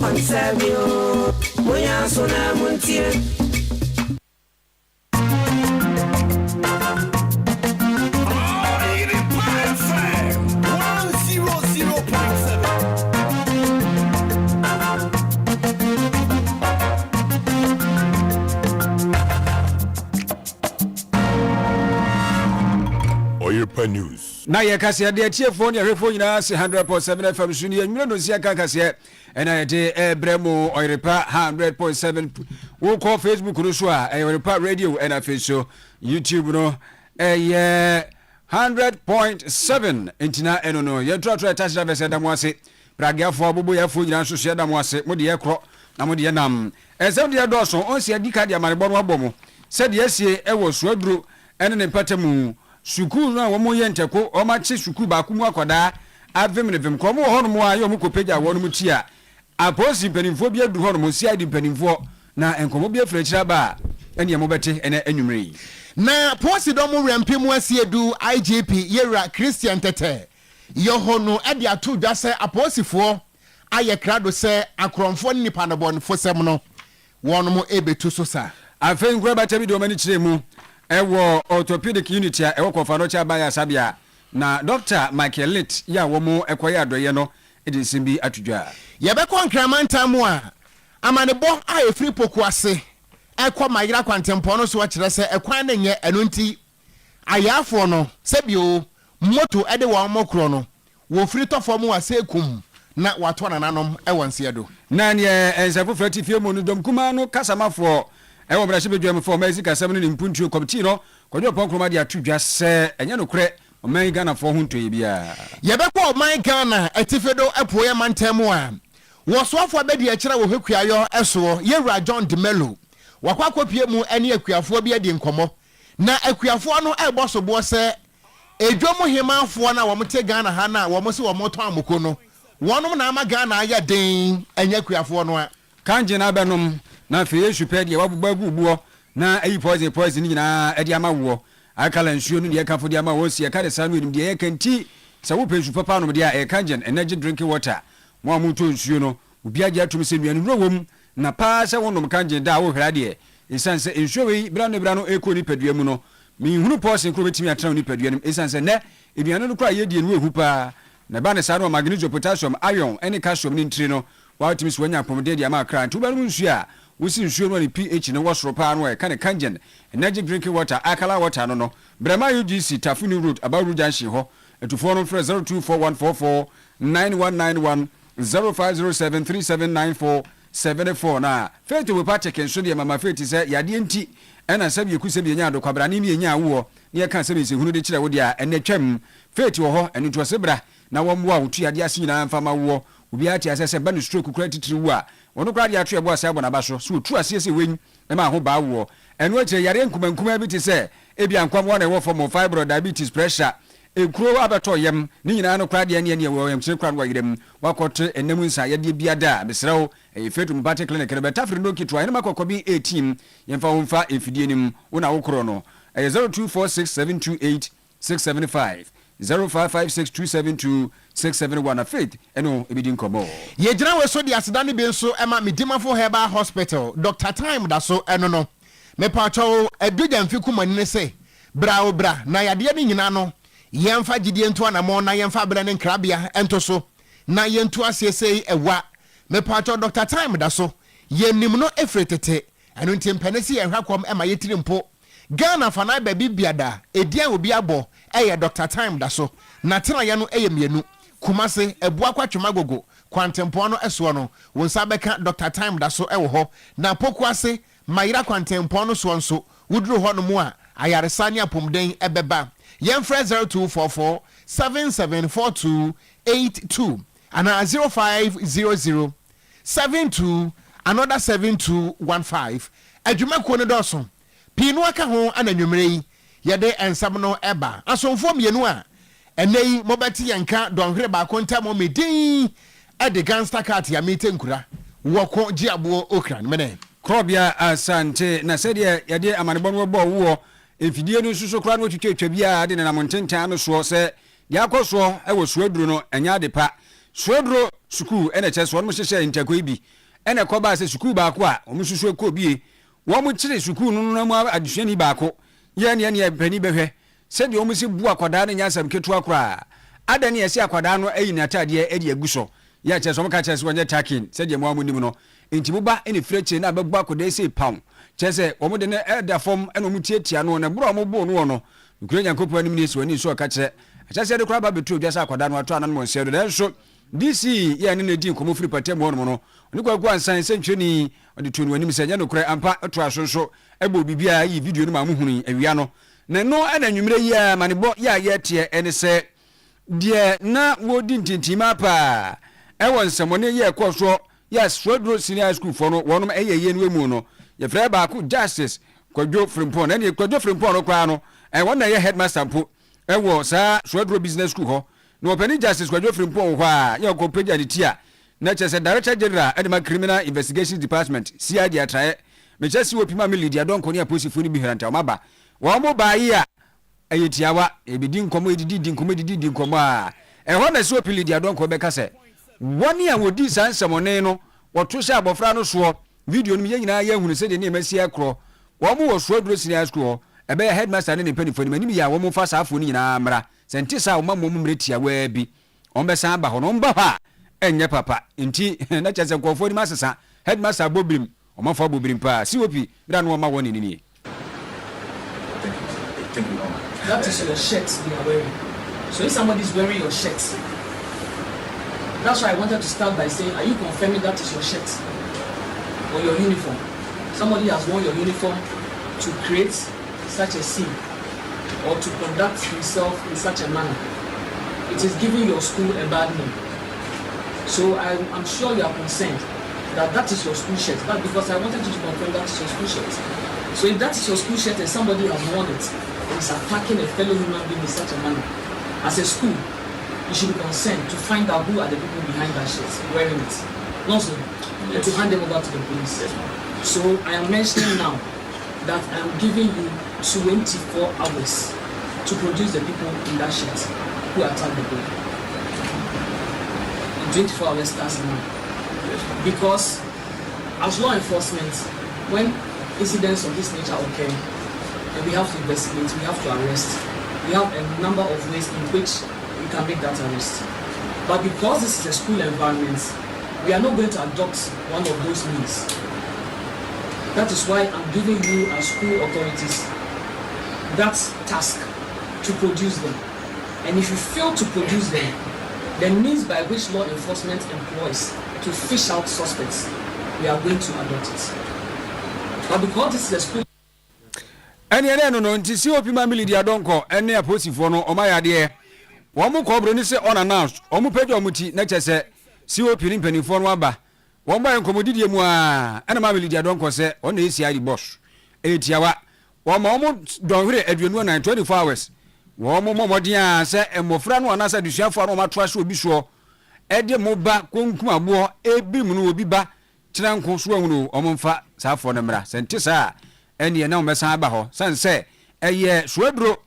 Onsabio, Moya Sona Montier. Oyerepa News. Na ye kase de tiefo ne refo nyina se 100.7 FM suni ye nwira no sia kase ena de Bremo Oyerepa 100.7 wo ko Facebook no so a Oyerepa radio ena feso YouTube no ye 100.7 entina eno no ye trotro touch da verse da mo ase pragiafo abobo ya fo nyina so so da mo ase mo de ye kro na mo de ye nam ezem de do so on se adika de amarebo no abomo se de asie e wo so aduro ene ne patamu sukuu na wo ye nteko o ma che sukuu ba ku mu akoda avem ne vem ko mo ho no mo ayo mo ko peja wo no mu ti a aposi penimfo bi adu ho no mo si adi penimfo na enkomo bi afrechira ba ene mo bete ene anwumre na posi do mo rempe mu asiedu IGP Yera Christian Tete yo ho no e de atu dwa se aposifo aye krado se akromfo nipa no bonfo sem no wono mo ebetu so sa afen gwa ba tabi do mani kire mu ewo orthopedic unit a ewo konfano cha baya sabia na Dr. Michael Litt ya wo mo ekoya adoye no edinsin bi atudwa ye be kon kramanta mu a amanebo a efri poku ase ekọ mayira kwantempo no so akire se ekwan na nye eno nti ayafo no sebio moto ede wo mokro no wo firi tofo mu ase kum na wato nananom ewonse do na ne ensafo frati fie mu no dom kuma no kasamafo ewo bra shebe dwam for mezi kasam ne mpuntuo committee no kwadwo ponkroma de atudwa se enye no kure oman Ghana fo hunto ye bia ye be ko oman Ghana etifedo epoye mantemu a wo soafo abedi a kire wo hekuayo eso Yewura John de Melo wakwa kopie mu ene akuafo bi adi nkomo na akuafo no eboso bo se edwomo hemafo na wo mte Ghana ha na wo mo se wo moto amoko no wonom na ama Ghana aya den enye akuafo no a kanje na benom na fe yesu pede wabuba gubuo na ayi poison nyina ede ama wo akala nsuo no de kafo de ama wo sie ka de sanu enim de yekanti sa wo pesu papa no de a kanjen energy drinking water mo amuto nsuo no obi agye atum se nuanu rowom na pa se wonom kanjen da wo hra de esanse nsuo we bra no eko ni padua mu no mi hunu poison kro betimi atra ni padua no esanse ne eduanu no kra ye die no ehu pa na ba ne sa no magnesium potassium iron ene calcium ni ntire no wa timi so nya pomode de ama kra ntuba no nsuo a wusi nsuo no ni pH no wasoro pa no e kan kanjen energy drinking water akala water no brema UGC Tafuni Road Abaru Junction ho etufo no frɛ 0241449191 0507379474 na fetu we pache kenso de mama feti sɛ yade enti ɛna sɛbe yekusɛ bi nya ado kwabra ne mi nya wo ne yɛka sɛbe se hunu de kyerɛ wo de a ɛne twam feti wo ho ɛno to sebra na wo mwa wo tu yade ase nyina mfa ma wo obi ati asese ba no stroke kura titiri wo a wono kura de ato ebo ase abona ba so tu asese wenyi e ma ho ba wo eno akire yare nkumankuma bi te se ebia nkwam wo na wo form fibroid diabetes pressure ekuro abeto yem ni nyina no kura de ne wo yem kire kura no yirem wakoto enemu nsa yade bia da besrew efetu mbate clinic ne beta firi no kitwa ene makokobi 18 yemfa wo mfa efidie nim wo na wo kro no 0246728675 0556272671 faith eno ebidi nkomo ye gina we so di asedane bi nso ema medimafo herbal hospital Dr. Time da so eno no me pacho eduja mfiku manine se bra na yade ne nyina no yemfa gidie nto anamo na yemfa bra ne nkrabia ento so na yentu asiesei ewa me pacho Dr. Time da so yenim no efretete eno ntimpenesi ehwakom ema yetiri mpo Ghana fana baby biada edia obi abo eye Dr. Time da so na tena ya no eye mienu kumase ebua kwatwema gogo kwantempo no eso no wonsa beka Dr. Time da so ewo ho na pokuase mayira kwantempo no so nso wuduru ho no mu a ayaresani apomden ebeba yemfre 0244 774282 ana 0500 72 another 7215 adwumako ne doso pinu aka ho ananwumre yi yede ensam no eba asomfo mienu a enei mobati yanka donhwere ba konta mo medin ede gangster cat ya mitenkura woko giabo okran mene krobia asante na sede yede amanebon wo bo wo efidie no suso kra no twetwa bia de na montentan no so se yakoso e wo suaduro no enya de pa suaduro sukuu ene kyerɛ so wɔn hyehyɛ ntakwa bi ene kɔ ba sɛ sukuu baako a wɔn susu kɔ bie wɔn kyerɛ sukuu no no mu adesuani baako yɛ ne pani bɛhwɛ sɛ deɛ wɔn si bu akwadaa no nyasam ketewa koraa ada ne yɛsi akwadaa no ayi n'atadeɛ adi agu so yɛ kyerɛ so wɔn ka kyerɛ so wɔnyɛ takin sɛ deɛ mo nim no nti mo ba ene fire kyerɛ na bɛbu akwadaa sɛ pound kyerɛ sɛ wɔn de ne ɛda fam ɛna wɔn tietia no na buru wɔn bo no no nkure nyankopɔn anim ne so ani so ɔka kyerɛ akyerɛ sɛ de kora ba betu odwa sɛ akwadaa no ato anan mo nsɛ do nanso DC yɛ ne di nkɔmɔ firi patam hɔ no ɔne kwa kwa nsan sɛ ntwɛni ɔde to no anim sɛ nyɛ no kora ampa to aso so ɛbɔ bibia yi video no ma mo hunu awia no na no ɛna nwumere yi a manebɔ yɛ a yɛteɛ ɛne sɛ deɛ na wodi ntintima pa ɛwɔ nsɛmɔne yɛ kɔ so yɛ Swedro Senior School fo no wɔnom ɛyɛ yɛ no mu no yɛfrɛ baako Justice Kwadwo Frimpon na ne Kwadwo Frimpon no kwa no wɔn na yɛ headmaster mpo ɛwɔ saa Swedro Business School hɔ na ɔpɛni Justice Kwadwo Frimpon hɔ a yɛ kɔ pagya ne tia na kyerɛ sɛ Director General ɛde Criminal Investigations Department CID atraɛ mekyɛ si wɔpima me Lydia Donko ne aposifo no bi hɛranta ɔmaba wɔn mo baa yi a ɛyɛ tiawa ɛbɛdi nkɔmɔ edidi nkɔmɔ a ɛhɔ na si wɔpi Lydia Donko bɛka sɛ wɔn a wɔdi saa nsɛmɔne no wɔto hyɛ abɔfra no soɔ video no yɛ nyinaa yɛ hunu sɛ deɛ ne ɛmɛsi akorɔ wɔn mo wɔ Swedro Senior School hɔ ɛbɛyɛ headmaster ne mpanyinfoɔ no anim yɛ a wɔn fa saa afɔ no nyinaa mmra sɛ nte saa wɔn mo mmerɛ tiawa bi wɔn bɛsan aba hɔ no wɔn ba hɔ a ɛnyɛ papa nti na kyerɛ sɛ nkɔfoɔ no ma sesa headmaster bobirim wɔn afa bobirim paa COP bira no wɔn ma wɔn ne nie. That is your shirt they are wearing. So if somebody is wearing your shirt, that's why I wanted to start by saying, are you confirming that is your shirt or your uniform? Somebody has worn your uniform to create such a scene or to conduct himself in such a manner. It is giving your school a bad name. So I'm sure you are concerned that that is your school shirt. That's because I wanted you to confirm that is your school shirt. So if that is your school shirt and somebody has worn it and is attacking a fellow human being in such a manner, as a school, you should be concerned to find out who are the people behind that shirt wearing it. Not so, and to hand them over to the police. So I am mentioning now that I am giving you 24 hours to produce the people in that shirt who attacked the boy. And 24 hours starts now. Because as law enforcement, when incidents of this nature occur, and we have to investigate, we have to arrest, we have a number of ways in which we can make that arrest. But because this is a school environment, we are not going to adopt one of those means. That is why I'm giving you as school authorities that task to produce them. And if you fail to produce them, the means by which law enforcement employs to fish out suspects, we are going to adopt it. But because this is a school... ɛne no nti COP ma Lydia Donko ɛne aposifo no ɔma yadeɛ wɔn mo kɔbro ni sɛ unannounced wɔn mo pagya wɔn ti na kyɛ sɛ COP ni mpanimfoɔ no aba wɔn ba nkɔmɔdidie mu a ɛna ma Lydia Donko sɛ ɔna esi adi boss etiawa wɔn ma wɔn dɔnhwere aduonu na 24 hours wɔn mo mɔmɔden a sɛ mmɔfra no anasa dusuafoɔ no wɔn ato ahyɛ obi soɔ ɛde mo ba konkum aboɔ ebi mu no obi ba kyerɛ nko so ahunu wɔn mfa saa afɔ no mmra sɛ nte saa ɛne na wɔmɛsan aba hɔ san sɛ ɛyɛ Swedro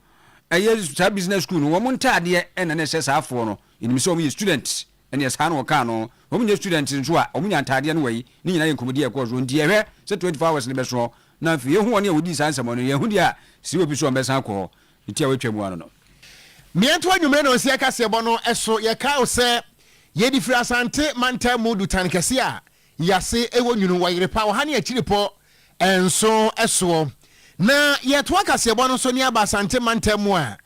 ɛyɛ saa business school no wɔn ntadeɛ ɛna ne hyɛ saa afɔ no enim sɛ wɔn yɛ student ɛne saa no wɔka no wɔn nyɛ student nso a wɔn nya ntadeɛ no wɔyi ne nyinaa yɛ nkɔmɔdi ɛkɔ so nti ɛhwɛ sɛ 24 hours ne bɛso na afei ehu wɔn a wɔdi saa nsɛm no yɛ hu deɛ si obi so wɔn bɛsan kɔ nti a wɔatwa mu ano no miento anwumere no nsia kase bɔ no ɛso yɛ ka o sɛ yɛ di firi asante mantam mu dutan kɛse a yase ɛwɔ nwunu Oyerepa wɔ ha ne akyiripɔ enso ɛsoɔ na yɛtoa kaseɛbɔ no so ne aba asante mantam mu a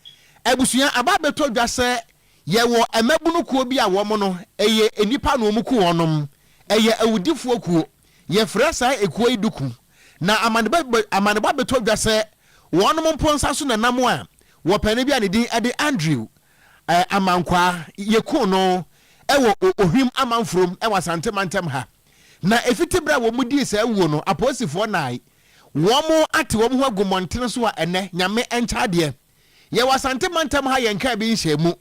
abusua aba beto dwa sɛ yɛwɔ emabunu kuo bi a wɔn no ɛyɛ enipa no mu ku wɔnom ɛyɛ awudifoɔ kuo yɛfrɛ saa ekuo iduku na amaneba beto dwa sɛ wɔnom mponsa so na nam a wɔpɛne bi a ne din ɛde Andrew amankwa yɛku no ɛwɔ ohwim amanfrom ɛwɔ asante mantam ha na efiti bra wo mudi sɛ wuo no aposifoɔ nai wo mo ate wo ho agumɔntene so a ɛnɛ nyame ɛnkyade ye wasante mantam ha yɛnka bi nhyɛ mu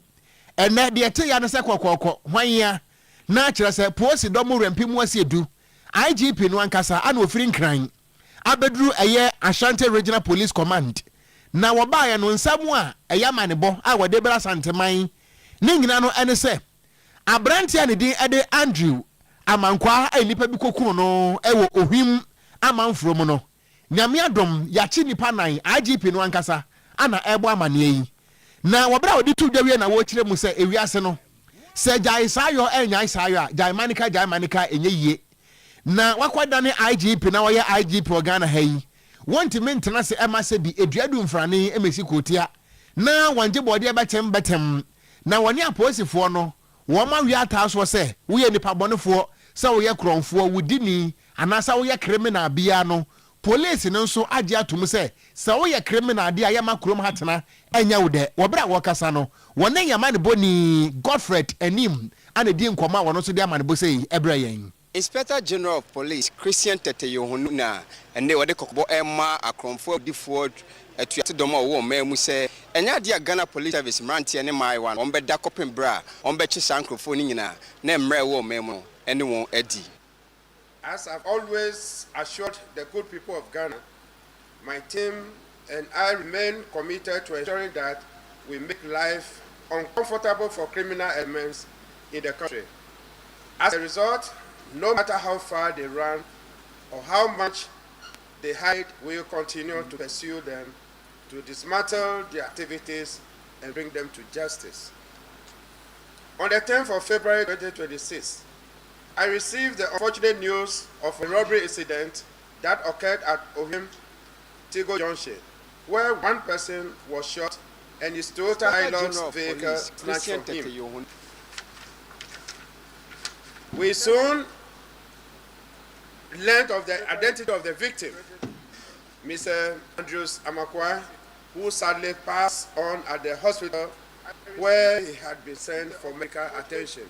ɛnɛ de ɛte ya no sɛ kɔkɔkɔ hwanya na kyerɛ sɛ posi dɔ mu rempi mu asiedu IGP no ankasa ana ofiri nkran abeduru ɛyɛ Ashanti Regional Police Command na wɔbaayɛ no nsam a ɛyɛ manebɔ a wɔde bra santeman ne nyina no ɛne sɛ abrantia ne din ede Andrew amankwa nipa bi kokum no ewo ohim amanfro mu no nyame adom yachi nipa nan IGP no ankasa ana ebo amane yi na wobra odi tu dwawie na wo kire mu se ewiase no se jai sayo enya sayo a jai manika enye yie na wakwada ne IGP na woye IGP organa hayi wonti mentena se ema se bi eduadu mfrane emesi kotia na wanje bode betem na woni aposifo no woma wi ataso se wo ye nipa bonefo se wo ye kronfo wudi ni anasa wo ye criminal bia no police no nso age atum se wo ye criminal dia ya makrom hatena enya wo de wo bra wo kasa no wona yama ne boni Godfred anim ana di nkoma wono so de ama ne bo sei ebra yen Inspector General of Police Christian Tete Yohunu na ene wode kokbo ema akromfo difo atuate dom a wo ma mu se enya dia Ghana Police Service mrantie ne mai wan on be da kopin bra on be chi sankrofo ni nyina na emre wo ma mu ene won adi. As I've always assured the good people of Ghana, my team and I remain committed to ensuring that we make life uncomfortable for criminal elements in the country. As a result, no matter how far they run or how much they hide, we will continue to pursue them, to dismantle their activities and bring them to justice. On the 10th of February 2026, I received the unfortunate news of a robbery incident that occurred at Ohim Tigo Junction, where one person was shot and his Toyota Hilux vehicle snatched from him. We soon learned of the identity of the victim, Mr. Andrews Amakwa, who sadly passed on at the hospital where he had been sent for medical attention.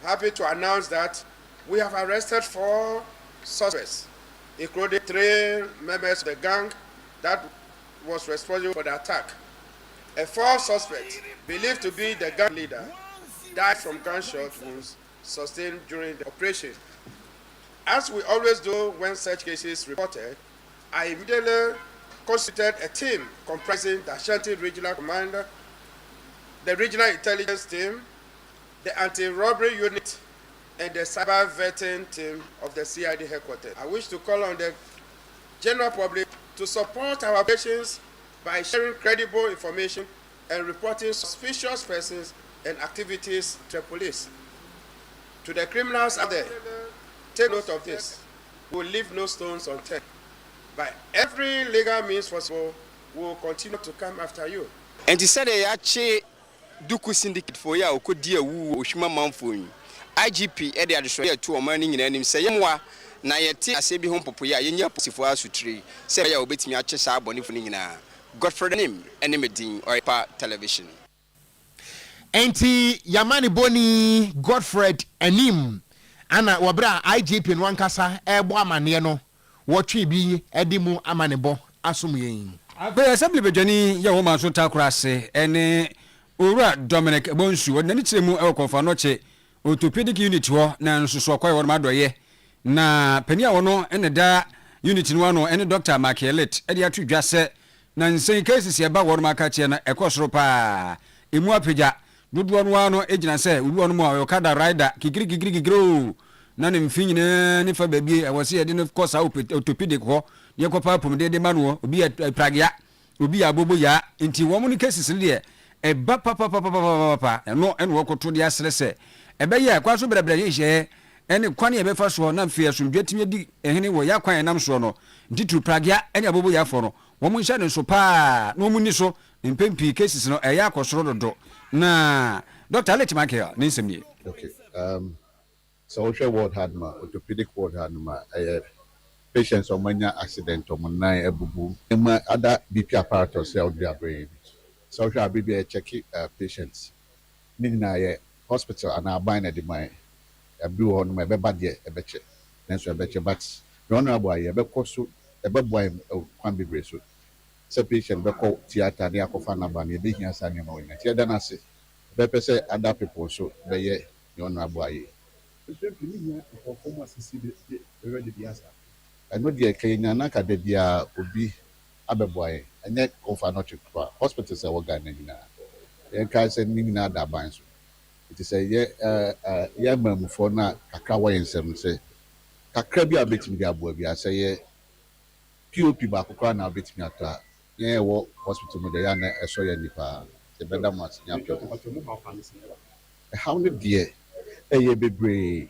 Happy to announce that we have arrested 4 suspects, including 3 members of the gang that was responsible for the attack. A 4th suspect, believed to be the gang leader, died from gunshot wounds sustained during the operation. As we always do when such cases reported, I immediately constituted a team comprising the Ashanti Regional Commander, the Regional Intelligence Team, the Anti-Robbery Unit, and the Cyber Vetting Team of the CID headquarters. I wish to call on the general public to support our operations by sharing credible information and reporting suspicious persons and activities to the police. To the criminals out there, take note of this. We will leave no stones unturned. By every legal means possible, we will continue to come after you. And he said duku syndicate for ya okodi awu ohwima manfo yi IGP e de adehwe ya tu omani nyina nim se yemwa na yete asebi ho popo ya yenya posifo asutri se ya obetimi ache sa abonifo ni nyina Godfred nim ene medin Oyerepa television enti yamani boni Godfred anim ana wabra IGP no ankasa ebo amane no wotwe bi edimu amane bo asum yen abe assembly bedwani ya wo ma so takura se ene Ora Dominic Bonsu wonani tiremu e kofa no che orthopedic unit ho na nsoso kwai won madoye na pani a wono ene da unit no ano ene Dr. Makelet e dia tudwa se na nsen cases e ba won maka che na ekosoro pa emu apagya dodo no ano ejina se uru no mo ayokada rider kigirigirigiro na ne mfinyina ne fa babie e wose ye de no kosa orthopedic ho ye kopa pom de manuo obi pragya obi abobo ya nti wo mo ni cases le eba papa no eno wokoto de asrese ebeye kwa so brebre ye ene kwane e befa so na mfe asumdwatimi di ehene wo ya kwan nam so no ntitu pragya ene abobo ya fo no wo mo nhyɛ ne so pa no mu ni so mpempi cases no eya akosoro dodo na Dr. Let Michael ne nsɛmnie. Okay, social ward had ma orthopedic ward had ma patients on manya accident on nine ebubu ma other BP apparatus ya odri abrain social BB check patients ni na ye hospital and aban na di man abi wo no ebe ba de ebe che nenso ebe che but no no abo aye ebe koso ebe boy kwan bebre so se patient be call theater ni akofa na ba na ebe hia sa ni ma wona tie da na se be pese other people so be ye no no abo aye I know the Kenya na ka de dia obi abeboy anya kofa no chekwa hospitals e wo Ghana nyina e ka se ni na da ban so it is a yeah mem for na kakra wa yensem say kakra bi abetimi bi abo bi say ye POP ba kokra na abetimi ata yeah wo hospital mo dey na eso ye nipa the better mas nya pio how the dear ye bebre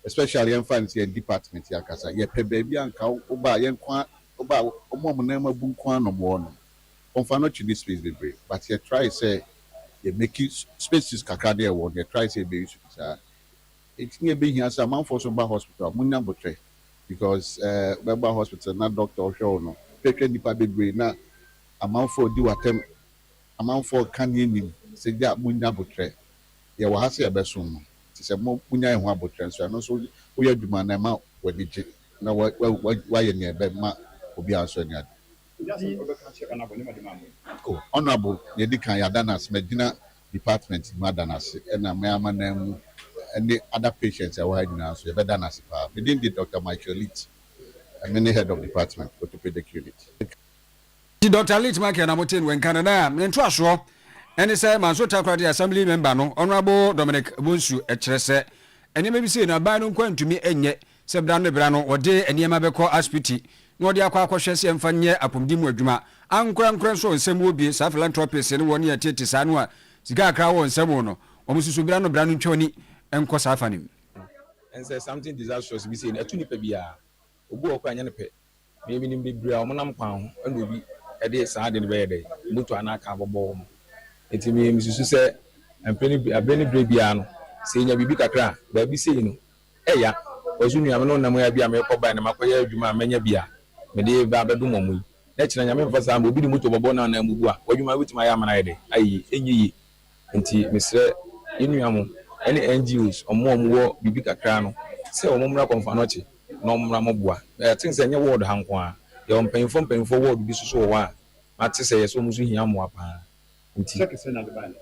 especially in fancy department yakasa ye pe baby anka oba ye kwa oba omo na ma bu kwa no mo no onfa no chi this space bebre but ye try say ye make spaces kakra there wo ye try say be use sa it nie be here say man for so ba hospital munya botre because ba hospital na doctor show no peke nipa bebre na amount for di watem amount for kan ni say ja munya botre ye wa ha say e be so no se mo munya ho abotre so no so wo ya dwuma na ma wadije na wa ye ne be ma obi anso ne ade oh honorable ye di kan ya danas medina department madanas na me ama na mu and other patients are wide now so ye be danas pa within the Dr. Michael Leach many head of department orthopedic unit Dr. Leach Michael na moten wen Canada nto aso ene say manso takrade assembly member no honorable Dominic Bonsu ekyerese ene me bi say na ban no kwantumi enye sebda no bra no wode eniema beko aspiti no de akwa akwhwe se emfa nye apomdimu adwuma ankran so nsem obi sa philanthropist ne woni atete sa no a siga akra wo nsem no omususu bra no ntwoni enko sa afanim and say something disastrous be say na tu nipa bia obu okwa anya ne pe me nim be bra o monam kwan ho na obi e de sa de ne be de moto anaka bobo mo eti me misusu se empeni abeni bre bia no se nya bibi kakra ba bi sei no eya ozu nua me no na mo ya bia me ko ba na makoya adwuma menya bia me de ba bedu momu na kina nya me mfa sa obi di moto bobo na na mugu a wadwuma wetima ya mana yede ayi enyi enti mesre inua mo any NGOs omo bibi kakra no se omo mra konfa no chi na omo mra moboa think say nya word hanko a ye ompenfo word bi suso wa mate say ye so musu hia mo apa nti check say na the ban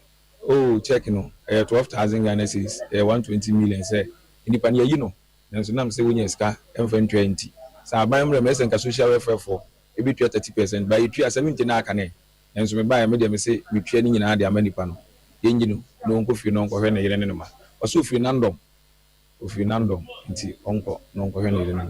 oh check no 12,000 Ghana cedis 120 million say nipa ne yi no nanso nam say wonya ska emfa 20 sa ban mra mesen ka social welfare for e bi 30% by 70 na aka ne nanso me ba me de me say me twa ni nyina de amanipa no yenyi no nko fi no nko hwe ne yere ne ma oso fi nandom nti onko no nko hwe ne yere ne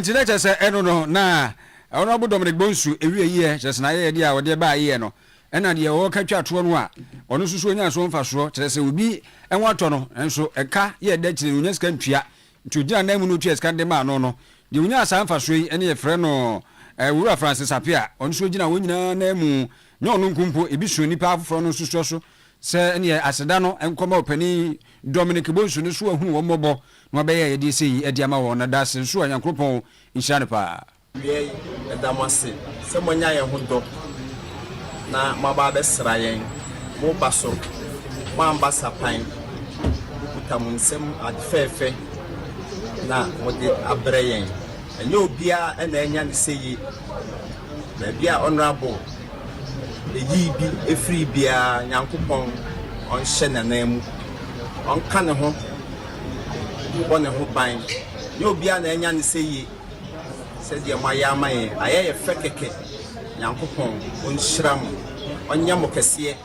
nti na chese eno no na honorable Dominic Bonsu ewie ye chese na ye dia wode ba ye no ena de wo ka twato no a ono susu onya so mfa so chese obi enwato no enso eka ye da kire onya ska ntua nti ogyina na mu no tua ska de ma no no de onya asa mfa so yi ene ye frɛ no wura Francis Apia ono so ogyina wonyina na mu nyo no nkumpo ebi so nipa afoforo no susu so se ene aseda no enkoma opani Dominic Bonsu no so ahunu wo mobo no be ye de sei e de ama wo na da se so anyankropon inhyane pa we edamase se monya ye hodo na maba be srayen mo baso mo ambasa pan utamunsem adfefe na mode abreyen enye obia na enya ne sei na bia honorable eyi bi efri bia nyankopon on hye nanam on ka ne ho on ne ho ban ye obia na enya ne sei se de maya maye aye fekeke nyankopon on hyiram onya mokese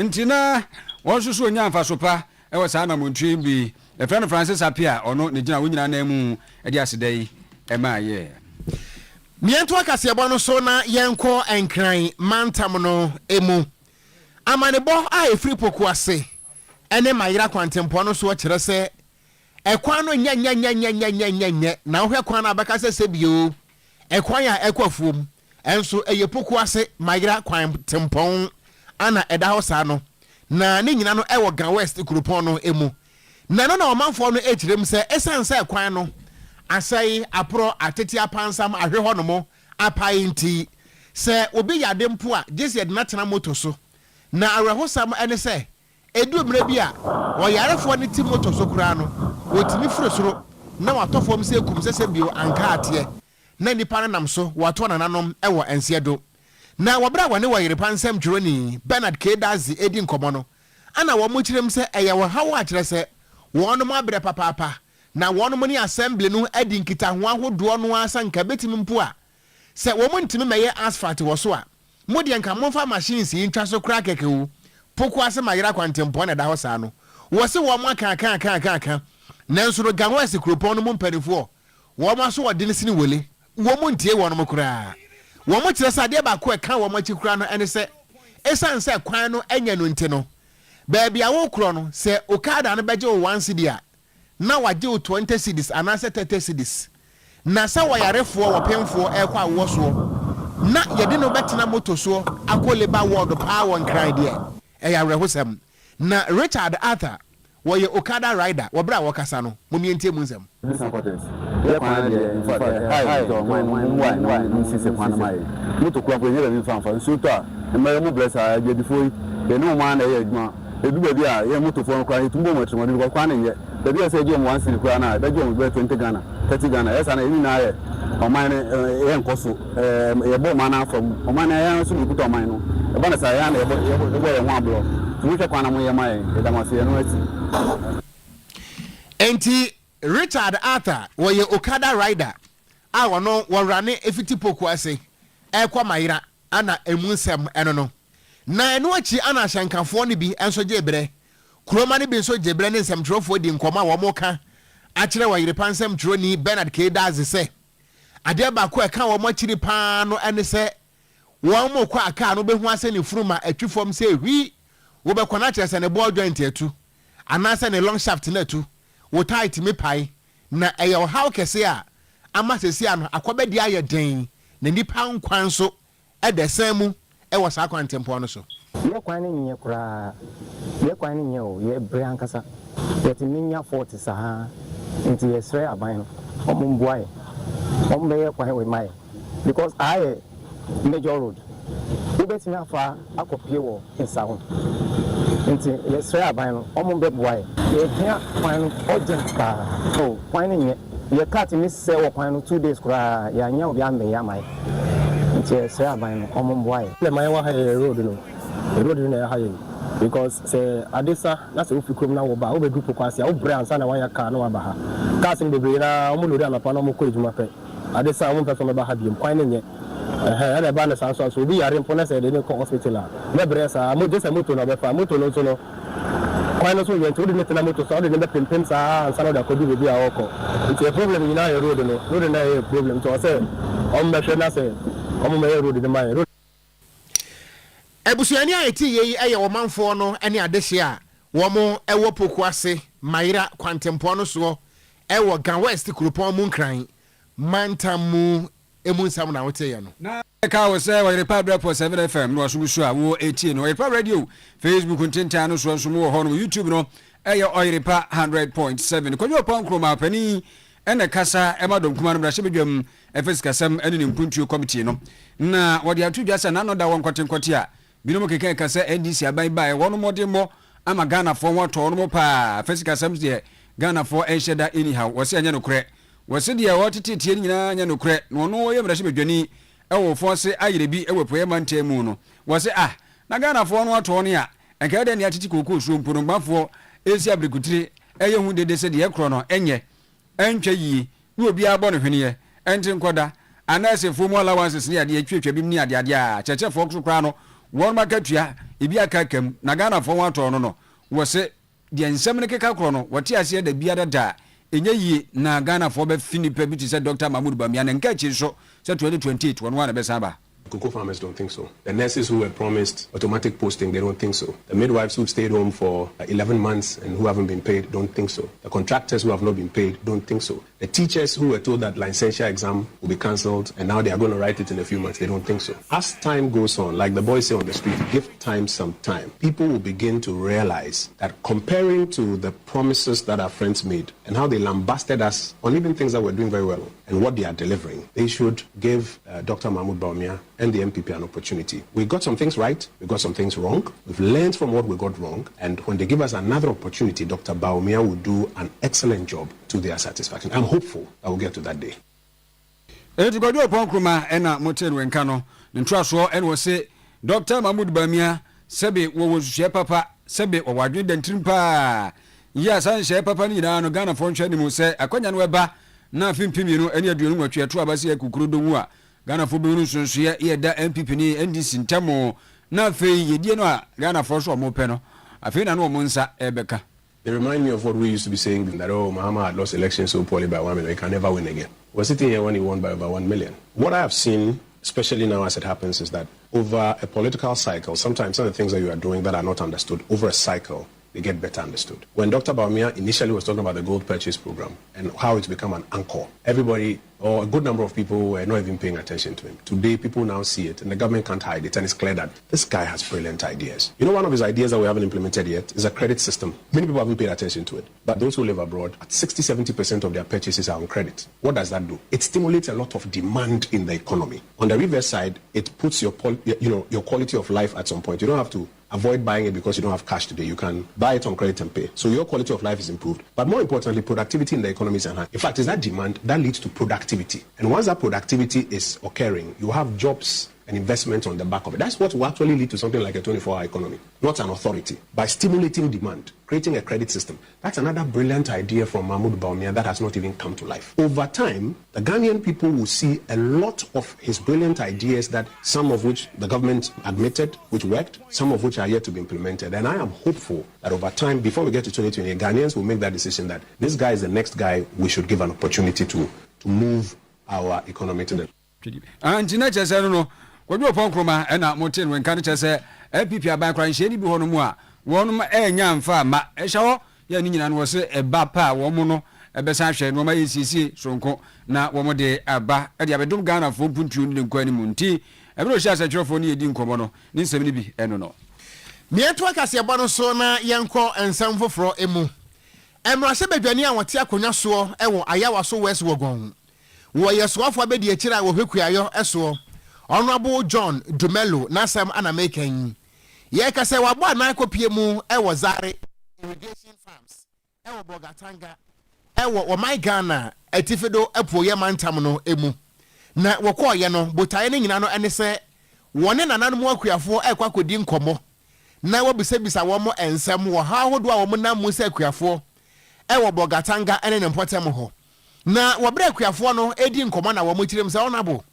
ntina won susu onya mfa so pa e wo sa na montwe bi e friend Francis Apia ono ne gina wonyina na mu e de asedai e ma ye miento akase ebo no so na yenko enkran mantam no emu amanebo a efri poku ase ene mayira kwantempo no so kire se ekwan no nya na ohwe kwan na baka se bio ekwan ya ekwafuom enso eyepoku ase mayira kwantempo ana eda ho sa no na ne nyina no ewo Gan West kurupon no emu na no omanfo no ekirem se esanse ekwan no asai apro ateti apansam ahwe honomo apainti se obi yade mpo a jesi de natena moto so na awrehosam ene se edu mre bia oyarefo ne ti moto so kura no wotimi furosoro na watofom se ekum se bio anka ate na nipa nam so wato nananom ewo ensiedo na wabra wane Oyerepa nsem dwuroni Bernard Kedazi edi nkomo no ana wo mo kirem se eye wo hawo a kire se wonom abre papa na wonom ni assembly no edi nkita ho ahodo no asanka betimi mpo a se wo mo ntimi meye asphalt wo so a modi enka monfa machines yi ntwa so kra keke wo poko ase mayira kwantempo na da ho saa no wo se wo ma kan nanso no ganwa ase kropon no mpanifo wo ma so wode ne sini wole wo mu ntie wo no mkra wo mu kire sa de ba ko e kan wo ma chi kra no ene se esan se kwan no anya no nti no baby a wo kro no se okada no beje wo 1 cedi a na waje wo 20 cedis anase 30 cedis na sa wayarefo wo pemfo e kwa wo so na yede no betena moto so akoleba word power nkran de e ya rehosem na Richard Arthur wo ye okada rider wo bra wo kasa no mo mientie mu nsem moto kwa kwenye le mfanfa so to a emere mu bless a je before ye no ma na ye adwuma edu ba bi a ye moto fo kwa itumbo mo trimo ni kwa na ye da bi se je mo 1 cedi kwa na da je mo 20 Ghana 30 Ghana esa na eni na ye oman ye nkoso ye bo ma na from oman ya so mi kuto oman no e ba na sa ya na ye bo ye ho abro tu hwe kwa na mo ye ma ye da ma se ye no ati enti Richard Arthur wo ye okada rider a wono wo rane efiti poku ase e kwa mayira ana emunsem eno no na eno achi ana hyankafo ne bi enso jebre kroma ne bi enso jebre ne nsem trofo di nkoma wo moka a kire wa Oyerepa nsem troni Bernard K Daz se ade ba ko e kan wo mo chiri pa no ene se wo mo kwa aka no behu ase ne furuma atwifom se hwi wo be kwana kire se ne ball joint atu ana se ne long shaft na atu wo tight me pai na eyo how kese a amasesi ano akobedi aye den na nipa nkwan so e de samu e wo sa kwantempo no so ye kwan ni nye kura ye kwan ni nye o ye bre ankasa ye ti minya 40 sa nti ye sre aban no omumbuaye ombe ye kwan we mai because I major road we betimi afa akopie wo nsa ho nti ye sre aban no omumbe buaye ye hia kwan no urgent ka o kwan ni nye ye cut me say wo kwan no 2 days kura ya nya obi ambe ya mai nti say aban no omumbuaye le mai wa ha road no road no ha ye because say adesa na say ofi krom na wo ba wo be group kwase wo bre ansa na wan ya ka na wa ba ha ka sin bebre na omo lori anapa na omo ko ejuma pe adesa omo person ba ha biem kwan ni nye ele ba na sa so obi yare mpo na say de ne ko hospital a me bre sa mo je say moto na be fa moto no so no kwan no so ye nti wo de ne tena moto so de ne be pempem sa ansa na da ko bi a wo ko nti e problem ni na ye road na ye problem to say on be na say omo me ye road de ma ye ebusuani a eti ye eye wo manfo no ene adehye a wo mo ewo poku ase mayira kwantempo no so ewo Gan West Kropon mu nkran mantamu emunsam na wote ye no na ka wo se Oyerepa Brepo 7 FM no so so a wo eti no Oyerepa radio Facebook ntintan no so mo ho no YouTube no eye Oyerepa 100.7 kodwo pon kroma pani ene kasa emadom kuma no brahye bedwam efes kasam ene ne mpuntuo committee no na wode atudwa sa na no da won kwotenkwoti a binomo keke kasa NDC aban bae wono modemo ama Ghana fo woto no pa physical sams de Ghana fo ensheda anyhow wose anya no kre wose de wotete tie nyina anya no kre no no ye mrahye bedwani ewo fo se ayerebi ewo poye mantemu no wose na Ghana fo no woto no ya enka de ne atiti kokko so mpuno gbafo esi abrikutire eye hu dede se de ekro no enye entwa yi ni obi abɔ no hwene enti nkoda anase fo mu allowances ne ade atwetwa bim ni ade a cheche fo so kra no won makatua ebi akakam na Ghana fo wato no wo se de nsem ne keka kro no wote ase da bia da enye yi na Ghana fo be fini pe bi ti se Dr. Mahmoud Bamia na nka chi so se 2028 won wana be saba. Cocoa farmers don't think so. The nurses who were promised automatic posting, they don't think so. The midwives who stayed home for 11 months and who haven't been paid don't think so. The contractors who have not been paid don't think so. The teachers who were told that licensure exam will be cancelled and now they are going to write it in a few months, they don't think so. As time goes on, like the boys say on the street, give time some time. People will begin to realize that comparing to the promises that our friends made and how they lambasted us on even things that we're doing very well and what they are delivering, they should give Dr. Mahmoud Bawumia and the MPP an opportunity. We got some things right, we got some things wrong. We've learned from what we got wrong, and when they give us another opportunity, Dr. Bawumia will do an excellent job to their satisfaction. I'm hopeful that we'll get to that day. Etugodo ponkruma ena motel wenka no ntraso en wo se Dr. Mahmoud Bawumia sebe wo hye papa sebe wo wadwe dantrimpa ya san hye papa ni na no Ghana fo nhwe ni mu se akonya no eba na fimpimi no ene aduonu watwe to abase akukuru do mu a Ghana for Bruno Sonsia, da MPP ni NDC ntemo na fe yedie no a Ghana for so mo pe no. Afi na no mo nsa ebeka. They remind me of what we used to be saying that, oh, Mahama had lost elections so poorly by 1 million, he can never win again. We're sitting here when he won by over 1 million. What I have seen, especially now as it happens, is that over a political cycle, sometimes some of the things that you are doing that are not understood, over a cycle, they get better understood. When Dr. Bawumia initially was talking about the gold purchase program and how it's become an anchor, everybody, or a good number of people, were not even paying attention to him. Today, people now see it, and the government can't hide it, and it's clear that this guy has brilliant ideas. You know, one of his ideas that we haven't implemented yet is a credit system. Many people haven't paid attention to it, but those who live abroad, at 60-70% of their purchases are on credit. What does that do? It stimulates a lot of demand in the economy. On the reverse side, it puts your quality of life at some point. You don't have to avoid buying it because you don't have cash today. You can buy it on credit and pay. So your quality of life is improved. But more importantly, productivity in the economy is enhanced. In fact, it's that demand that leads to productivity. And once that productivity is occurring, you have jobs and investment on the back of it. That's what will actually lead to something like a 24-hour economy, not an authority. By stimulating demand, creating a credit system. That's another brilliant idea from Mahmoud Bawumia that has not even come to life. Over time, the Ghanaian people will see a lot of his brilliant ideas, that some of which the government admitted, which worked, some of which are yet to be implemented. And I am hopeful that over time, before we get to 2020, Ghanaians will make that decision that this guy is the next guy we should give an opportunity to move our economy to the... What do Ponkroma and Mountain when Canada say, LPP background shady be one more. One young farm, a shower, Yanin was a bapa, womono, a besasha, no my ECC, Sonko, now one more day, a ba, at the Abedum Ghana for Puntun in Quani Munti, a bro shas a trophy din Comono, Nin 70 and no. Near to Acacia Bonosona, Yanko, and some for Emu. And Rasabania, what Tiakunya saw, Ewo, Ayawa so west wagon. Why a swap for Bedi Chira will hook your Honorable John Dumelo Nasam Anamaking. Yeka se wabwa na kopie mu ewo Zare irrigation farms ewo Bogatanga ewo my Ghana etifedo epo ye mantam no emu na wokọ ye no botaye ne nyina no ene se wone nananu mu akuafo ekwa kodi nkomo na wobisebisa wo mo ensem wo ha hodo a wo nam mu se akuafo ewo Bogatanga ene ne mpotem ho na wobra akuafo no edi nkomo na wo mo kirem se Honorable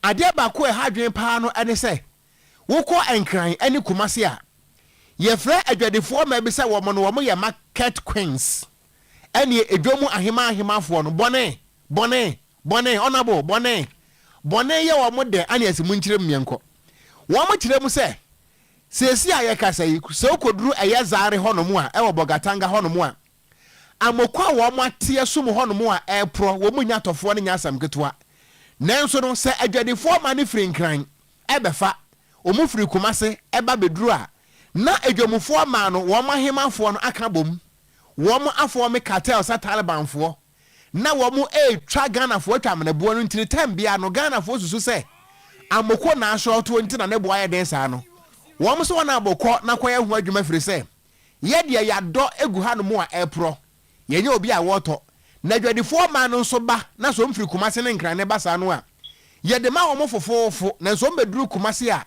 ade ba ko hadwen pa no ene se woko enkran ene kumase a ye fra adwadefo ma bi se wo mo no wo mo ye market queens ene edwomu ahimafo no bone Honorable bone ye wo mo de ane asimu nkirem mienko wo mo kirem se sesi a ye kasa yi se okoduru eye Zare honomu a ewo Bogatanga honomu a amokwa wo mo atie sum honomu a epro wo mo nya tofo ne nya asam ketewa nanso no se adwadefo ma ne firi nkran ebefa omu firi kumase eba beduru a na adwomufo ma no wo mahemafo no aka bom wo mo afo me cartel sa Talibanfo na wo mo twa Ghanafo atwa manabuo no ntini tambia no Ghanafo susu se amoko na asho to ntina ne boa ye den sa no wo mo so na aboko na koye ho adwuma firi se ye de ya do egu ha no mo a epro ye nya obi a woto na adwadefo ma no so ba na so mfiri kumase ne nkran ne basa no a ye de ma wo mo fofofo na so mbeduru kumase a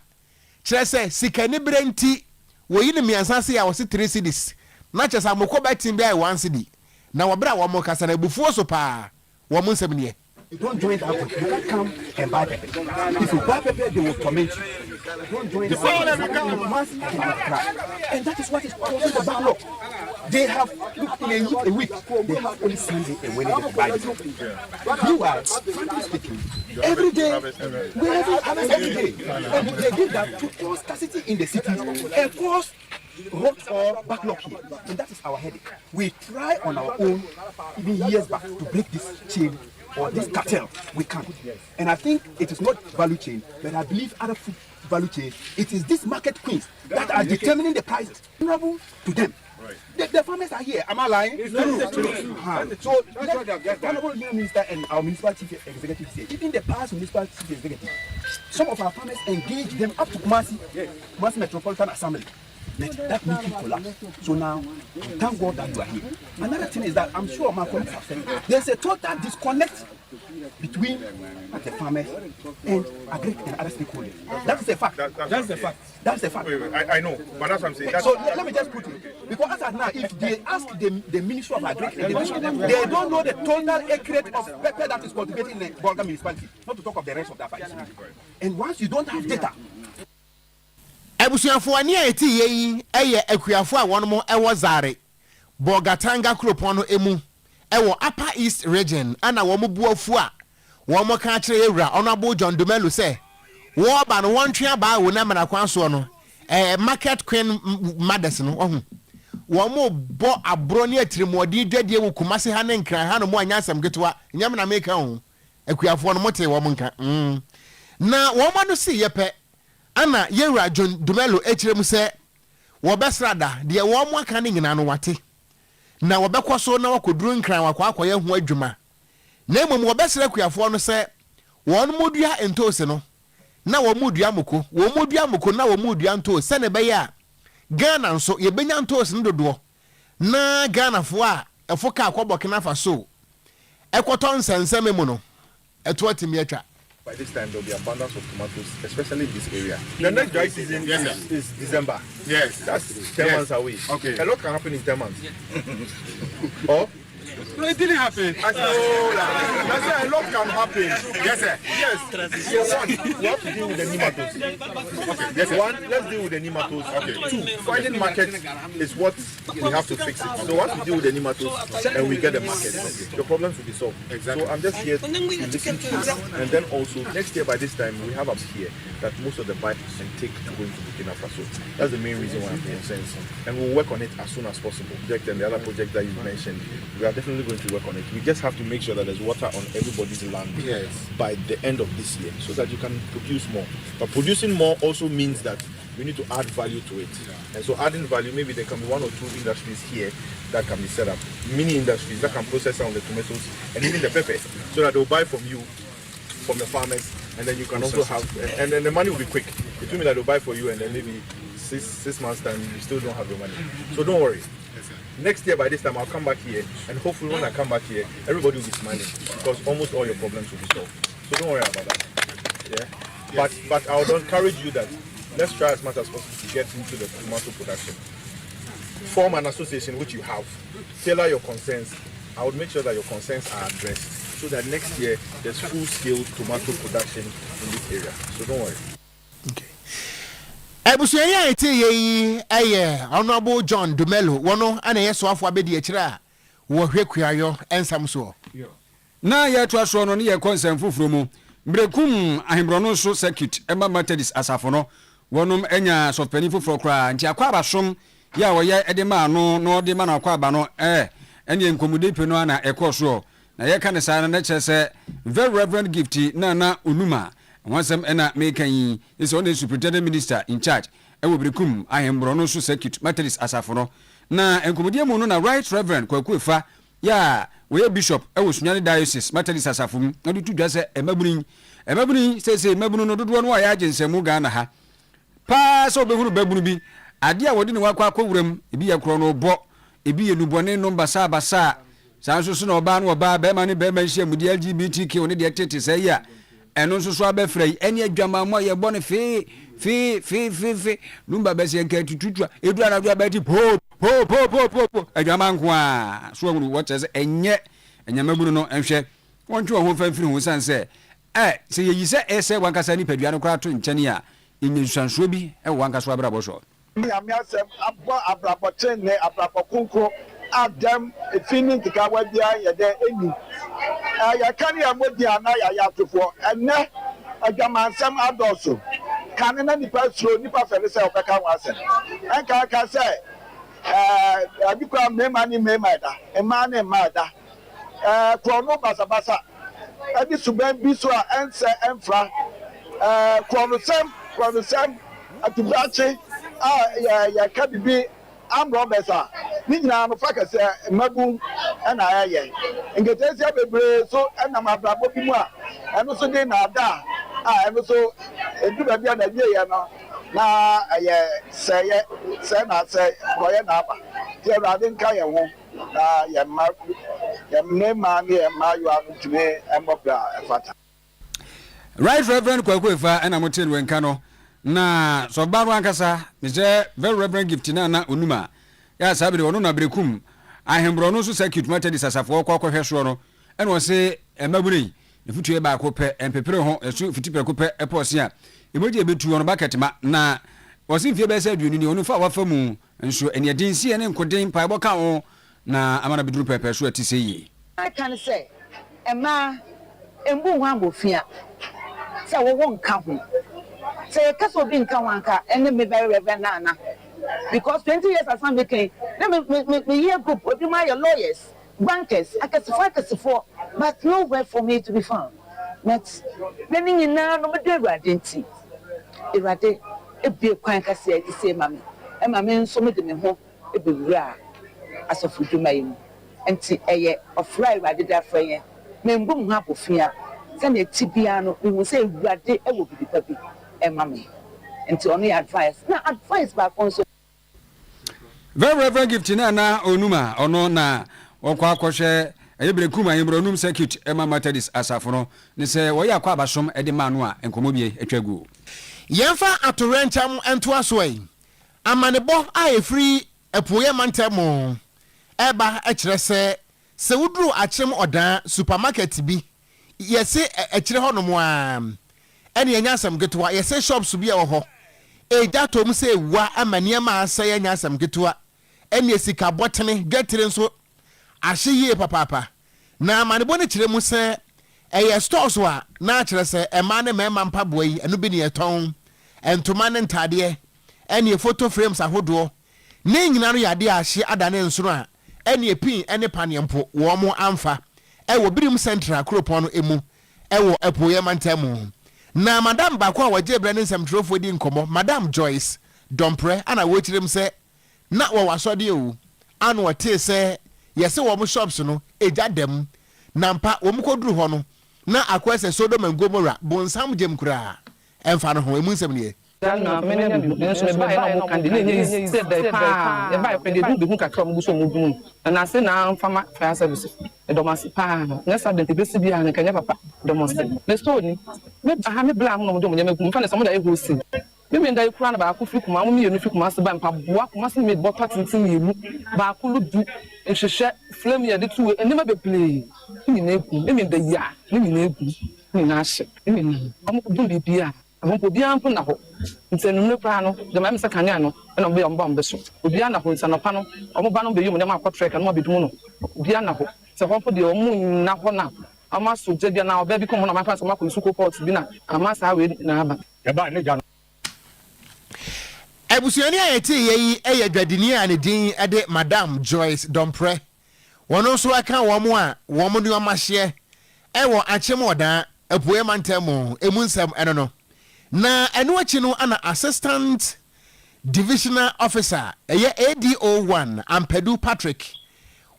kire se sikani brenti wo yi ne miansase a wo se 3 cedis na chesa moko betin bia 1 cedi na wo bra wo mo kasa na bufuo so pa wo mo nsem ne. You don't join that. You can't come and buy pepper. If you buy pepper, they will torment you. Don't join that. And that is what is causing the backlog. They have, look, in a week, they have only Sunday and Wednesday to buy it. Meanwhile, frankly speaking, every day, we have harvest every day. And they did that to cause scarcity in the city and cause rot or backlog here. And that is our headache. We try on our own, even years back, to break this chain or this cartel. We can't. And I think it is not value chain, but I believe other food value chain, it is these market queens that are determining the prices. Vulnerable to them. The farmers are here. Am I lying? It's true. So, the Honorable Minister and our municipal chief executive say, even the past municipal chief executive, some of our farmers engage them up to Kumasi Metropolitan Assembly. That meeting collapsed. So now, thank God that you are here. Another thing is that I'm sure my colleagues have said there's a total disconnect between the farmers and agri and other stakeholders. That's the fact. That's the fact. That's the fact. Wait, I know, but that's what I'm saying. So let me just put it. Because as at now, if they ask the Ministry of Agriculture, they don't know the total acreage of pepper that is cultivated in the Bolga municipality, not to talk of the rest of that municipality. And once you don't have data, ebusuafo ani a eti yi eye akuafo a wono ewo zare Bogatanga kropono emu ewo Upper East region ana wo mo buafu a wo mo ka kire ewura Honorable John Dumelu say wo ba no wontwe ba wo na mara kwan so no market queen mothers no ohun wo mo bo abro ne atiremodi dwadie wo kumase ha ne nkran ha no mo anya asem getoa nyam na meka ho akuafo no mote wo mo nka na wo mo no si yepe ana yewura John Dumelu echirem se wo besrada de wo mo aka ne nyina no wate na wobekọ so na wakoduru nkran wakwa ho adwuma na emom wobesere kuafo no se won modua entose no na wo modua moko na wo modua nto se ne be ya Ghana nso ye benya ntose no dodo na Ghana fo a efo ka akobokena fa so ekoton sensem mu no eto atimi atwa. By this time, there will be abundance of tomatoes, especially in this area. The next dry season is December. Yes. That's 10 months away. Okay. A lot can happen in 10 months. Or? No, it didn't happen. I said a lot can happen. Yes, sir. Yes. So one, we have to deal with the nematodes. Okay. Yes, sir. One, let's deal with the nematodes. Okay. Two, finding market is what we have to fix it. So once we deal with the nematodes and we get the market, the problems will be solved. Exactly. So I'm just here to listen to you. And then also, next year by this time, we have up here that most of the bikes and take to go into Burkina Faso. That's the main reason why I'm concerned. And we'll work on it as soon as possible. Project and the other project that you mentioned, we are definitely going to work on it. We just have to make sure that there's water on everybody's land by the end of this year so that you can produce more. But producing more also means that we need to add value to it. And so adding value, maybe there can be one or two industries here that can be set up, mini industries that can process some of the tomatoes and even the pepper so that they'll buy from you, from the farmers, and then you can also have, and then the money will be quick. It will mean that they'll buy for you and then maybe six months time you still don't have your money. So don't worry. Next year by this time I'll come back here and hopefully when I come back here everybody will be smiling because almost all your problems will be solved. So don't worry about that. Yeah. But I would encourage you that let's try as much as possible to get into the tomato production. Form an association which you have. Tailor your concerns. I would make sure that your concerns are addressed so that next year there's full-scale tomato production in this area. So don't worry. Okay. Ebusuanya eti ye Honorable John Dumelu wono ana yeso afo abedi akira wo hwekuayo ensam so na ye to aso no ne ye konsem fufuro mu mbrekum ahembrono so circuit emba methodist asafo no wonom enya sofpeni fufuro kra nti akwa abasom ya wo ye edema no no de ma na akwa aba no ene nkomude pe no ana ekoso na ye ka ne sa na kyerese very reverend gifty na onuma wansem ena mekan yi is on the superintendent minister in charge ewo brekum ahembro no so circuit methodist asafo no na enkomodie mu no na right reverend kwakuefa ya we bishop ewo sunyane diocese methodist asafo mu no tu dwa se emabuni se mabunu no dodo no ya agensemu Ghana ha pa so behunu babunu bi ade a wodi ne wakwa akowuram ebi ya kro no bo ebi ye nubone no basa sanso so no ba no ba be ma ne be ma hia mu di LGBTQ ne de tete se ya eno nso so abefrɛ eni adwamammo ye bɔ ne fe numba bɛse nka tututua edu anadu abɛti po adwamanko a so nguru wɔkyɛ sɛ enye enyamabunu no enhwɛ wɔntwe ho fanfiri ho sanse sɛ yeyi sɛ ɛsɛ wankasa ni padua no kora to nkyɛne a enyensuansuo bi ɛwɔ wankasa abrabɔ so nyame asɛm abɔ abrabɔkye ne abrabɔkonko Adam feeling the car where they are there any ya can ya modi ana ya tofo ene agama nsem adoso kan na nipa sro nipa fere se obeka wase enka ka se abikwa mema ni mema da ema na ema da krono basabasa adi suban bi so a ense enfra krono sem atubache ya kabibi am robesa ni nyina no faka se mabu na ayaye ngete sia bebre so na mabrabo bi mu a eno so de na ada eno so edu ba bia na die ya no na se na se boye na aba ti Awurade nka ye ho na ye ma ni ye ma yo anu tumi embobra efata right reverend kwakuefa na motin wenka no na so baro ankasa me je very reverend gift na onuma ya sabe ono na brekum ahembro no so circuit Methodist asafo ko hwehwe no ene wo se emabure ne futu e ba ko pe empepere ho esu fiti pe ko pe epose a emoji ebetu ono bucket ma na wo se fie be se aduonu ni ono fa wa famu nso ene din si ene nkoden pa ebo ka ho na amana beduru pepe so ati se yi I can say ema embu ho abofia se wo nka ho se kaso bi nka wanka ene me very reverend na because 20 years as I'm making me year group obi my lawyers bankers akasifo but nowhere for me to be found but many na no me do radenti irade ebie kwan kase edi se mame e mame nso me de me ho ebewura asofu dwuma yi enti eye ofra irade da franye me mbum ha bofia se na tibia no we say irade e wo bibipa bi e mame enti ono advice na advice ba konso very reverend gift na onuma ono na okwa akohwe ayebere kuma ayebere onum circuit ema Methodist asafo no ne se wo ya kwa abasom ede manu a enkomo bie atwagu yemfa atorencham ento aso yi amanebo a efri epoye mantemo eba a kire se wuduru achem odan supermarket bi yese akire honomo a ene yanyasam getwa yese shops bi e wo ho datom se wa amane ma asa yanyasam getwa ene esika botene getire nso ahye papa na amanebo ne kire mu se eye stores wa na kire se ema ne mema mpaboa yi enu bi ne yeton entoma ne ntade ene photo frames ahodo ne nyina no yade ahye adane nsoro a ene pin ene panempo wo mo amfa wo birim central kropon no emu wo epoye mantemu na madam ba kwa waje bra ne nsam trofo di nkomo madam Joyce Dompre ana wo kirem se na wo wasode o anu wote se yese wo mo shops no eja dem na mpa wo mo koduru ho no na akwese Sodom and Gomorrah bonsam jem kura emfa no ho emu nsam ne na mene nso me ba e no kande ne se da pa e ba e de du hu kakra mo so mo dum na se na fama fire service e do mas pa na sa de besi bia na kanya papa do mos ne so ni me ha me bla no do mo nyame kum fa ne so mo da e go si me nda ikura na ba ku fi kuma mo mi yenu fi kuma se ba mpa boa kuma se me bo patintin yenu ba ku lu du ehwehwe flame ye de tu enema be play ni na eku me nda ya ni na eku ni na hye ni na mo ku dum bibia ampo bia ampo na ho ntenu ne pra no de ma mse kanya no na mbe yomba mbe so obia na ho nsano pa no omo ba no be yum ne ma akotrek no ma be dum no obia na ho se ho po de omo na ho na ama so je bia na oba bi komo na ma pa so ma ko suko port bi na ama sa we na aba ya ba ne ja ebusuani ayeti yi eye dwadini a ne din ede Madam Joyce Dompre wono so aka wo mo a wo mo ne o mahye wo achem odan epoe mantemo emunsam eno no na eno achi no ana assistant divisional officer eye ADO1 Ampedu Patrick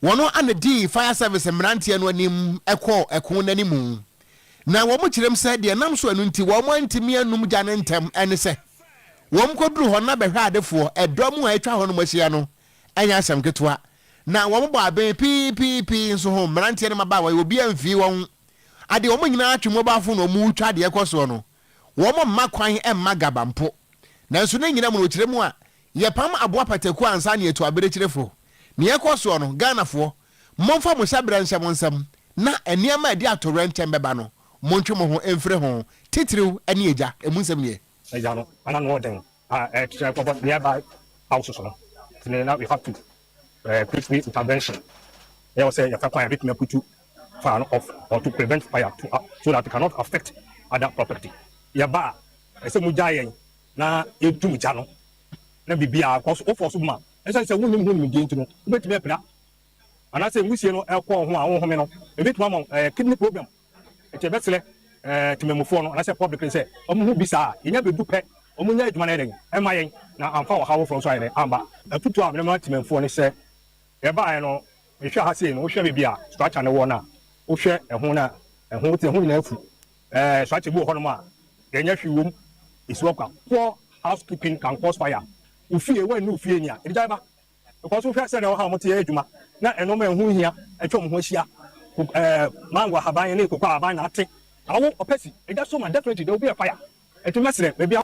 wono ana di fire service mrantie no anim ekon nanimu na wo mo kirem se de nam so anu nti wo mo antimi anum gane ntem ene se wo mo koduru ho na behwa adefo edom a etwa ho no mahia no anya asem ketwa na wo mo ba aben pi nso ho mrantie no maba wa obi amfi won ade wo mo nyina atwemo ba fo no mu twa de ekoso no wo mo makwan emma gabampo na nso ne nyina mo kirem a ye pam aboa pataku ansa ne etu abere kirefo ne ekoso no Ghana fo momfa mo sabra nsam nsam na eniama ade atorrent mbeba no montwe mo ho emfre ho titiriw ane eja emu nsam ne eja no ana no den try for nearby houses no now we have to quick intervention they will say if I can me put you far off or to prevent fire so that it cannot affect other property ya ba ese mu jaye na etu ja no na bibia cause of so ma ese se wonu hu mi gento no betime epra ana se musie no ekọ ho a wo home no ebetuma mo kidney problem ete betele timemufo no ana se public say omo hu bisa enya bedu pe omo nya eduma na eden e ma yen na amfa wo hawo from so yen amba atutu a me timemfo no se e ba yen no me hwa ha se no wo hwa bibia structure ne wo na wo hwa ehun na ehun te hu na afu structure bu ho no ma enya hwiwom isuoka poor housekeeping can cause fire ufie we no ufie nia e jaiba because wo hwa se na wo ha mo te eduma na eno ma ehun hia etwom ho hia mango haban ne kokwa haban na ate awo opesi e just so man definitely there will be a fire etu mesre maybe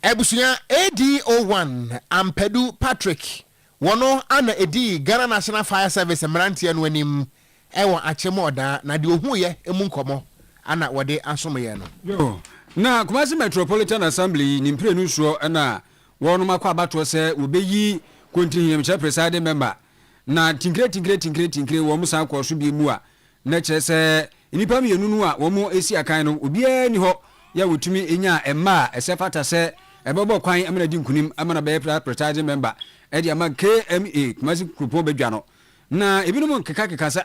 Ebusuya AD01 Ampedu Patrick wono ana edi Ghana National Fire Service mrantie no anim ewa achemoda na de ohu ye emu nkomo ana wode asomye no yo na Kumasi Metropolitan Assembly ni mpire nu so na wono makwa abato se obeyi continue chair presiding member na tinkre wo musa akọ so bi mu a na kire se inipa mienu nu a wo mu esi akan no obiara ni ho ya wotumi enya emma esefata se ebebo kwan amana di nkunim amana be presiding member edi ama KMA Kumasi Krupo bedwa no na ebinum nkeka se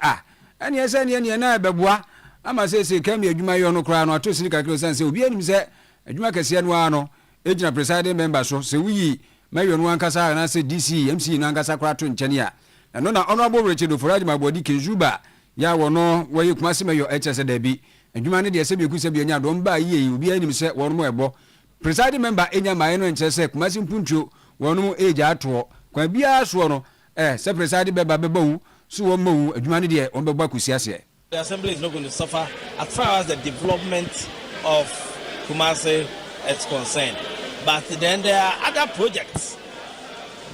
ene ese ne na ebeboa ama se KMA adwuma yo no kra no ato sini kakro san se obiara nim se adwuma kase no ano ejina presiding member so se wuyi mayo no ankasa na se DC MC no ankasa kra to nchene a no na honorable Richard Oforaji Mabodi Kenjuba ya wono waye Kumasi mayo HS dabi adwuma ne de se be ku se be nya do mba yi obiara nim se wono mo ebo presiding member enya maye no nche se Kumasi mpuntuo wono mo age ato kwa bia so no se presiding member beba so wo mo adwuma ne de on beba kusiase. The assembly is not going to suffer as far as the development of Kumasi is concerned. But then there are other projects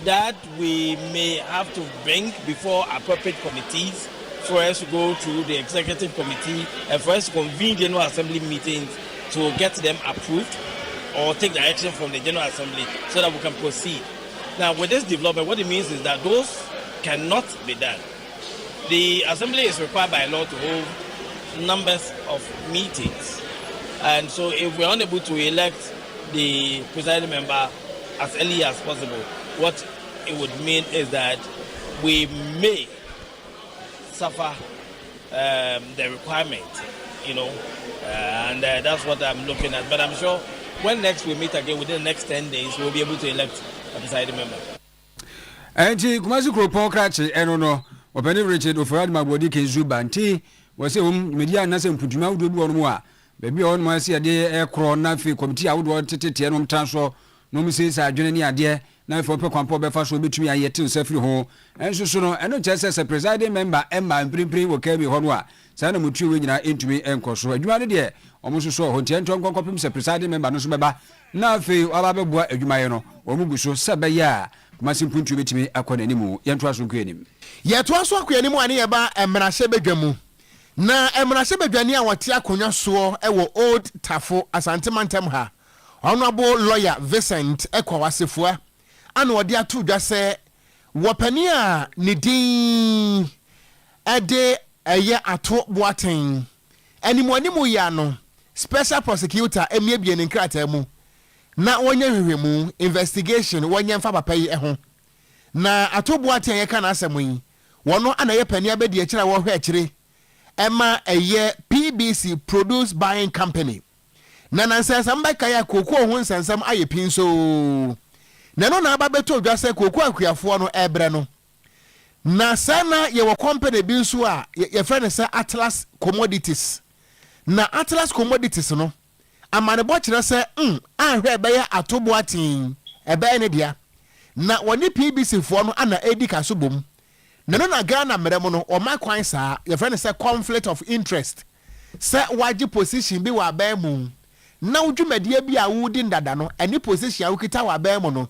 that we may have to bring before appropriate committees for us to go to the executive committee and for us to convene general assembly meetings to get them approved or take direction from the general assembly so that we can proceed. Now, with this development, what it means is that those cannot be done. The assembly is required by law to hold numbers of meetings. And so if we're unable to elect the presiding member as early as possible, what it would mean is that we may suffer the requirement, and that's what I'm looking at. But I'm sure when next we meet again within the next 10 days, we'll be able to elect a presiding member. Anti Kumasi Krupo krache no Openi Richard Oforaji Mabodi Kenjuba nti wose media na se mputuma wudu wonu mu a bebi on ma se ade ekro na fi committee awudu tetete no mtanso no mse sa adwene ni ade na fi ope kwampo be fa so betumi ayete usafiri ho enso so no eno chese se presiding member emma mprimpri wo kabi ho no a sa na mutu we nyina entumi enkoso adwuma ne de omo so ho tie ntonko kopim se presiding member no so beba na fi aba bebua adwuma ye no omo guso se be ya Kumasi mpuntu betimi akọ n'animu yento aso nkọ anim yeto aso akọ animu ane ye ba emrahye bedwamu na emrahye bedwani a wote akonya so ewo old tafo asantemantam ha honorable lawyer Vincent Ekwawasefua ana odi atu dwa se wopani a ne din ede eye ato boaten animu ya no special prosecutor emiebie ne nkrata mu na wonye hwehwemu investigation wonye mfa papa yi ho na atoboate ye kana asemu yi wono ana ye pani abedi e kira wo hwe akire ema eye PBC Produce Buying Company na nansasa mbaka ya kokuo ho nsansam aye pinso na no na aba beto dwase kokuo akuafo no ebre no na sana ye wo company bi nso a ye frɛ say Atlas Commodities na Atlas Commodities no amane bo kire se ahwe be ya atobo atin ebe ne dia na woni PBC fo no ana edi kaso bom na no na Ghana merem no o ma kwan sa your friend say conflict of interest se waji position bi wa ba mu na udwumadie bi a wudi ndada no any position a wukita wa ba mu no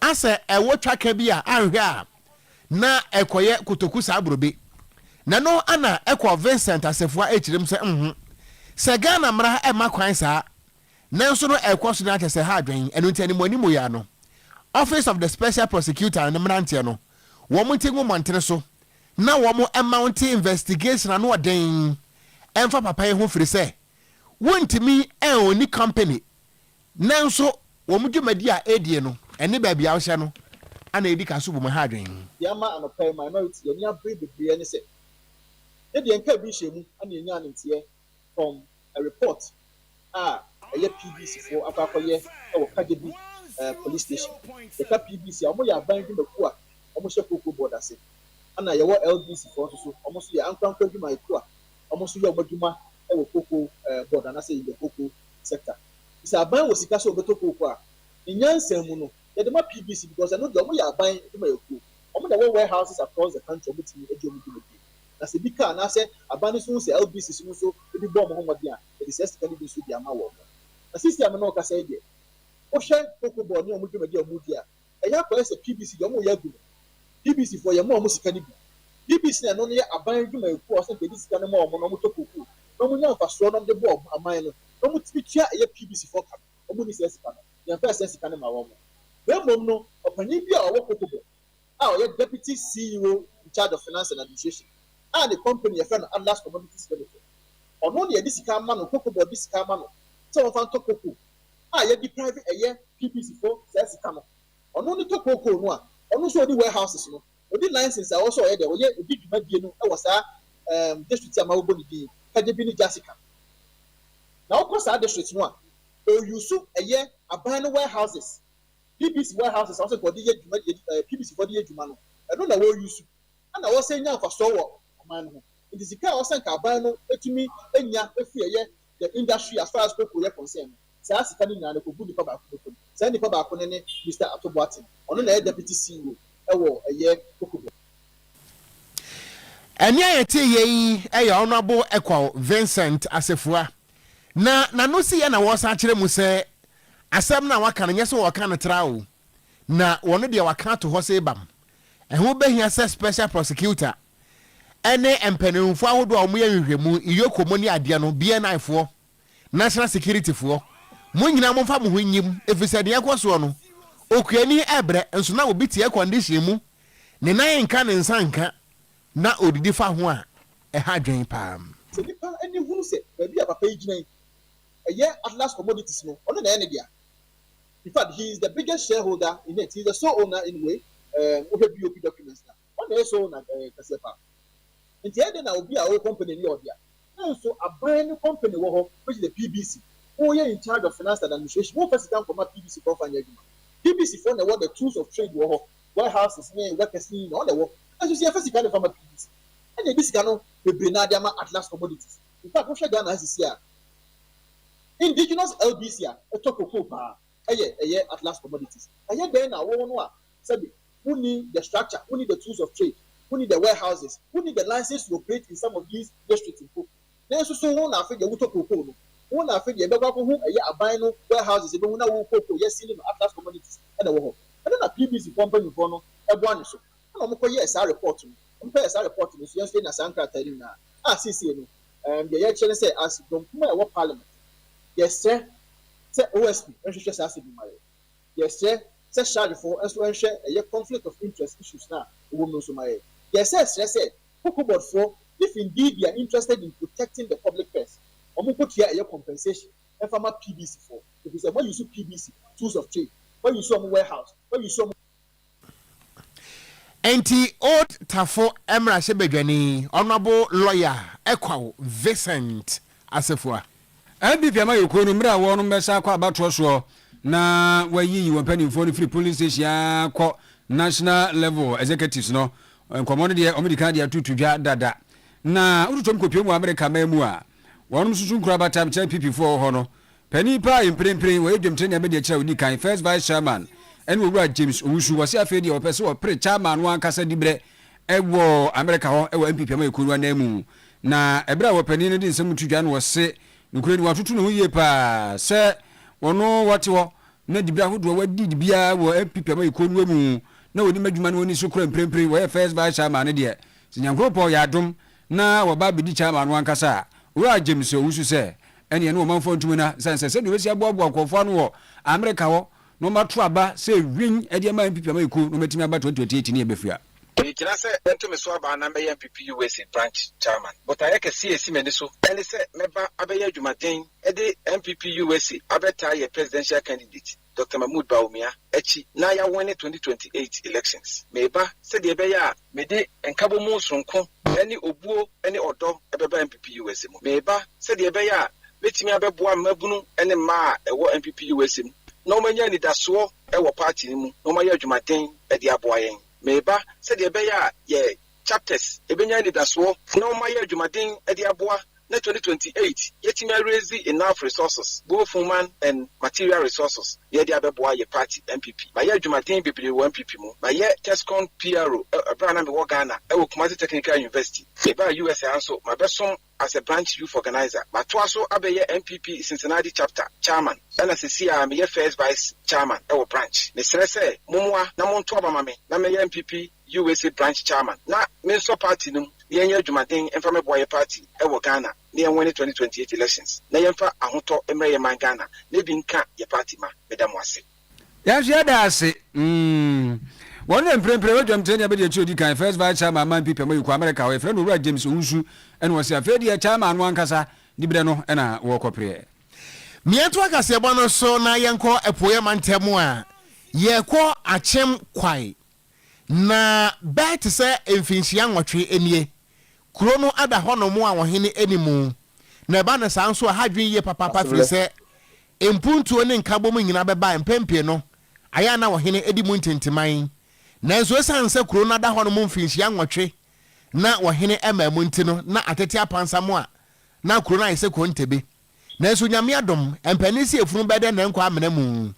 ase ewo twaka bi a ahwe a na ekoye kotoku sa abrobe na no ana ekọ Vincent Asefua echirim se Ghana mra e ma kwan sa nanso no ekwoso na tese ha adwen enu ntani monimo ya no Office of the Special Prosecutor ne mrantie no wo muntingu montere so na wo mo amount investigation na no den emfa papa ye ho firi se wontimi oni company nanso wo mudwumadi a edie no ene ba bia wo hye no ana edi kaso bu mo ha adwen yama anopai minority yani abrebe ne se e de enka bi hyemu ana enya antie from a report a PBC for akwakoye e wo kagebi police station the PBC omo ya bangi meku a omo hye koko border se ana ye wo LBC for so omo so ya ankwankwa dwuma eku a omo so ya omadwuma e wo koko border na say in the koko sector isa ban wo sika so obeto koko a nyansa mu no ye de ma PBC because I know the omo ya ban dwuma eku omo da warehouses across the country omo timi ejomu dwuma na se bika na se abani so se LBC so ebi bomb ho modi a e se sika ni bi so di ama wo na system no ka say de Ocean Cocoa Board, no Mudia. A young person, PBC, Yomo Yagu. PBC for your mom, Musicani. PBC and only a buying you may cross and this kind of more monomoto cuckoo. No one of us on the board, a minor. No one speak here a PBC for cap. Omuni says, the first says, Canama woman. Well, no, upon you are Cocoa. Our deputy CEO in charge of finance and administration. And the company, a friend of Atlas Commodities Benefit. On only a discount man or Cocoa Board discount man. Some of our Cocoa. Yet the private a year PPC for says Camo. On only to Cocoa, on also the warehouses, no. The license are also there. We did Mediano, I was district Amaboni, Kadibini Jessica. Now, of course, our district one. You sue a year, a buying warehouses. PPC warehouses also for the year, PPC for the year, Jumano. I don't know where you sue. And I was saying now for store, man. It is a car or some carbino to me, and ya, if we are the industry as far as people are concerned. Sasa kani na ko budi pa ba ko ko sa ni pa ba ko ne Mr. Atoboatin ono na deputy CEO ewo eye kokubo enya yete yi honorable Ekwa Vincent Asefua na no si ya na wo sa kire mu se asem na waka na nyeso wo kan trawo na wono de waka to ho se bam eho behia se special prosecutor ene empanimfo ahodo a mo ye hwehwemu iyokomo ade no BNI fo national security fo mo nyina mo fa mo ho nyim efisade yakoso no okuani ebre enso na obi tie condition mu ne nan nka ne nsanka na odidi fa ho a ha dwen pam se nipa ani hunu se baby papa ejina eye Atlas Commodities no ono na ene dia. In fact, he is the biggest shareholder in it. He is the sole owner in a way. BOP documents now. One is so na Kasepa. And the other now be our company in India. So a brand new company which is the PBC. Who are in charge of finance and administration? Who first come from a PBC for PBC for the tools of trade warehouses, workers, all the work. As you see, first come from a PBC. And this cannot be Bernadiama Atlas Commodities. In fact, what Ghana has this year. Indigenous LBC, a Tokopa, Atlas Commodities. And yet, then, who need the structure, who need the tools of trade, who need the warehouses, who need the license to operate in some of these districts. Then, so one after the Utoko, one after the Babaco, who are buying warehouses, even when I will go, yes, Atlas Commodities, and a war. And then a PBC company, everyone so. And I'm yes, I report to me. I report to me, so you're saying, as Terina, CC, and the actually say, as don't come at parliament. Yes, sir. Say OSP, and she just has to be married. Yes, sir. Say charge for us to share a conflict of interest issues now. Women so married. Yes, sir. Say Board for if indeed they are interested in protecting the public purse. Omo put here a compensation. And from a PBC for because when you see PBC tools of trade, when you saw warehouse, when you saw Enti old Tafo Emra Sebedwani, honorable lawyer Ekwa Vincent Asefua. MPP ama yekonu mra wonu mbesa kwa abatro so na wayi wampani phone free police station kwa national level executives no nkomo de omedika de atutudwa dada na ututom kopie mu America mamu a wonu susu nkura batam cha PP4 ho no pani pa imprempren we dwemtre na media kira onikan first vice chairman en wura James Owusu wase afedi opese wo pre chairman wan kasa dibre ewo America ho ewo MPP ama yekonu anamu na ebra wo pani ne de nsem tudwa no wose nukureni watutu no yie pa se wono wate wo na dibra hodo wadi bia wo MPP ma ikonu mu na woni madwuma no woni so kura mprempre wo first vice chairman de sinyankropo ya dom na wo ba bedi chairman wan kasa wo James Owusu se ene ne wo manfo ntumi na sense se de wesi aboabo akofo no wo America wo no mato aba se win e de ma MPP ma ikonu no matimi aba 2028 ne ebefia It is a to me so about number MPP USA branch chairman. But I can see a Simon so and say member Abeya Jumatin, Eddie MPP USA, Abeta presidential candidate, Dr. Mahmoud Baumia, Echi, Naya won 2028 elections. Meba said the Abeya, Mede and Cabo Mosronko, any Obuo, any Odo, Abeba MPP USA. Meba said the Abeya, let me Abebua Mabunu, and a Ma, a war MPP USA. No man need that so, our party, no Maya Jumatin, at the Aboying. Meba said the Beya ye chapters ebenya ni daso no maye adwumaden e de aboa na 2028 yet me raise enough resources both human and material resources ye de abeboa ye party MPP maye adwumaden bebre wo MPP mu maye Tescon PRO abrana me wo Ghana e wo Kumasi Technical University eba USA also mabesom as a branch youth organizer. But also abeye MPP Cincinnati chapter chairman. And as a CR, me first vice chairman our branch. Mr. Say, Mumwa, Namonto Mame, na me MPP USA branch chairman. Na me so party num, yenye Jumadin and from a boy party, our Ghana, near 2028 elections. Na yemfa ahoto emre man Ghana, ne binka ye party ma, Madam Wase. Yashia dase. One of them pray to tell you about first vice chairman man people you America our friend Ura James Unsu and was a fair chairman one kasa Dibrano and a walk up prayer. Miatwa kase bono so na yenko epoye mantemu a ye ko achem kwai na bet se emfinhia nwotwe enie kuro no ada hono mu a wohene animu na ba na sanso a hadwen ye papa firi se empuntuo ne nkabom nyina beba empempie no aya na wohene edi mu ntintiman na nso sanse kuro no ada hono mu mfinhia nwotwe na wohene emamu ntino na atete apansamo a na kuro na ise ko ntebe na nso nyame adom empanisi efunu bede na nkwa amena mu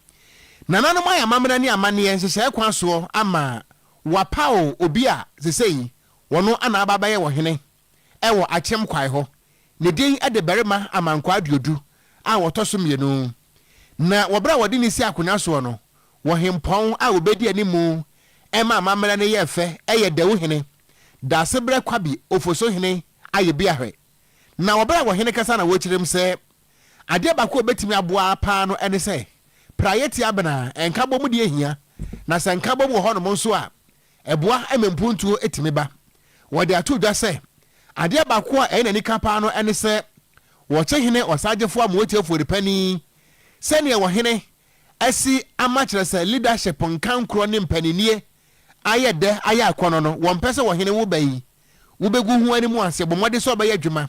na nanom aya mamena ni amane yenhye kwa so ama wapao obi a sesei wono ana ababaye wohene ewo achem kwai ho ne din ade berema amankwa aduodu a wotoso mienu na wobra wode ni si akonya so no wo hempon a obedi animu ema mamena ne yefe eye dawo hene da sebre kwabi ofoso hene aye biahwe na wobra wo hene kasa na wo kirem se ade ba ko betimi aboa pa no ene se priority abena enka bomu de ehia na se enka bomu ho no mo nso a eboa emempuntuo etimi ba wode ato dwa se ade ba ko ene ni kapa no ene se wo chehene osagefo amotiefo repani se ne wo hene asi amachire se leadership nkankro ne mpanenie ayede aya akono no wo mpese wo hene wo bayi wo begu hu ani mu ase bomode so ba ya adwuma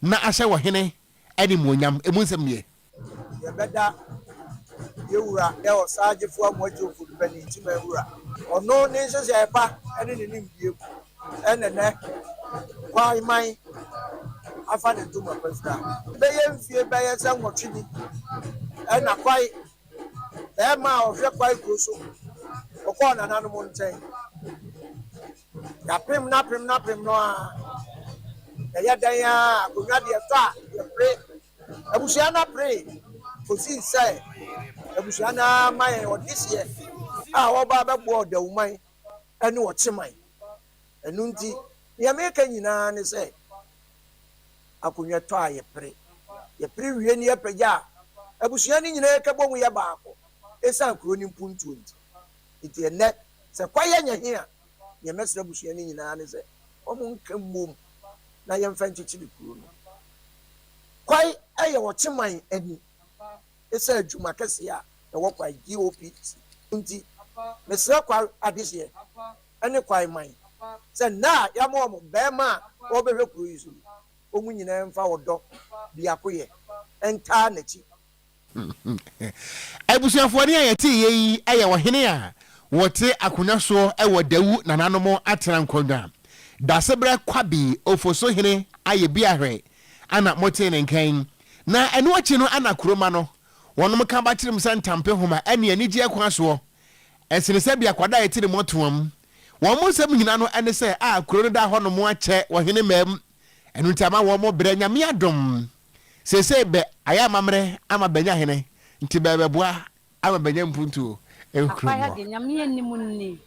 na ahye wo hene ani muonyam emunsem ye ye beda ye wura e o sagefo amotiefo repani ntima wura ono ne sese epa ene ne nimbie enene kwai mai afa ne tuma pastor be ye mfie be ye se nwotwini ena kwai e ma o hwe kwai kroso okọ na nanu mo nten ya prim no a ya dan ya akonya de ta ya pray abusia na pray fosi say abusia na mai o this year a wo ba be bo da uman ene wo chiman enu nti ya meka nyina ne say akonya to a ya pray wie ne ya pagya abusia ni nyina ka bomu ya baako esa kuro ni mpuntu nti ene se kwaya nya hia ya mesra abusia ni nyina ne say omu nkambom na yemfa nchichiri kuro no kwai eye wo chiman ani esa adwuma kese a na wo kwai GOP nti mesra kwa adihye ene kwai man se na ya mo bema wo behwe kuro yisu omu nyina mfa wodo bia koye enta nachi ebusuafo ni ayeti yi eye wo hene a wote akonya so ewo dawu nananom atena nkonga da sebre kwabi ofoso hene aye biahwe ana mote ne nkan na eno achi no ana kuroma no wonom ka ba kirim santampe homa ene ani gye akwa so esene se bia kwada yeti ne motoam won mo sem nyina no ene se a kuro no da honom ache wo hene mam enu ntama wo mo bre nyame adom sese be aya mamre ama benya hene nti bebeboa ama benya mpuntu enkru akwa ya nyame ni munni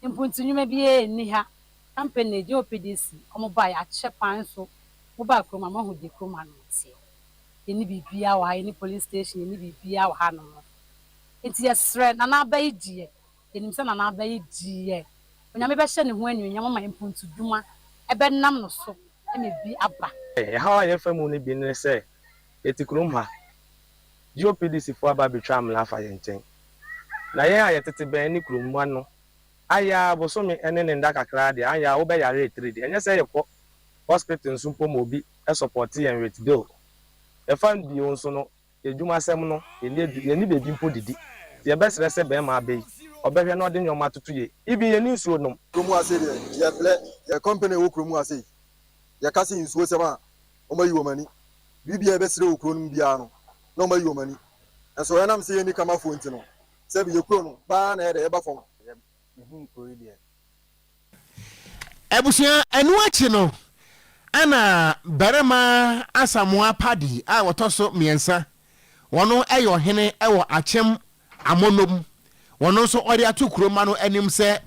mpuntu nyuma bi ni ha campaign je OPDC omo ba ya che pan so mo ba kroma ma ho de kroma no tie eni bibia wa eni police station eni bibia wa ha no enti yesre na na ba yidie enim se na na ba yidie onyame be hye ne ho anu nyama ma mpuntu duma ebe nam no so eme bi aba how I famu ne bi ne se etikroma GOPDC fo aba betwa amla fa yenten na ye ayetete ben ni kromwa no aya bosome ene ne nda kakra de aya wo be yare 3 de enye se yekọ hospital nsumpo mo bi e support yen rate bill e fan bi onso no edwuma sem no ye ni bebi mpo didi ye be sere se be ma be obehwe no de nyoma tutu ye ibi ye ni nsuo nom kromu ase de ye ple ye company wo kromu ase ye kasi nsuo se ma o ma yi wo mani bibia be sere wo kromu bia no no ma yi wo mani enso ye nam se ye ni kama fo nti no se bi ye kro no ba na ye de ye ba fom ebusia enu achi no ana barema Asamoah Padi a wotoso miensa wono eyo hene ewo achem amonom wono so ori atu kuroma no anim se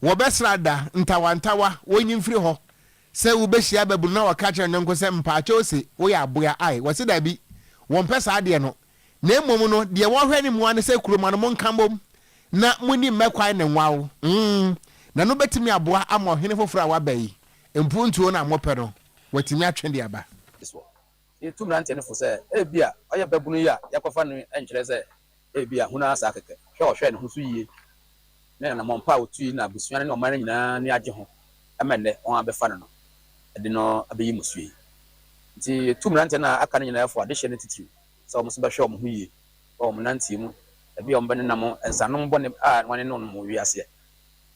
wobesrada ntawantawa wonyimfiri ho se wobehia babu na waka kire nko se mpaache ose wo ya aboya ai wose da bi won pesa ade no na emom no de wo hwe ni mu ane se kuroma no monkambom na muni mekwan ne nwawo na no betimi aboa ama hene foforo a wabai empuntuo na mope no watimi atwende aba etum rante ne fo se ebia oye babunu ya yakofa no enkyere se ebia huna asa keke hwe ne husu yie na mompa otu na busuane ne omare nyina ne agye ho amene on abefa no ede no abeyi musue nti etum rante na aka nyina yafo ade hye ne titiri so omo so be hwe omo hu yie omo nante mu ebia ombe ne nam ensanom bone a wane no mo wiase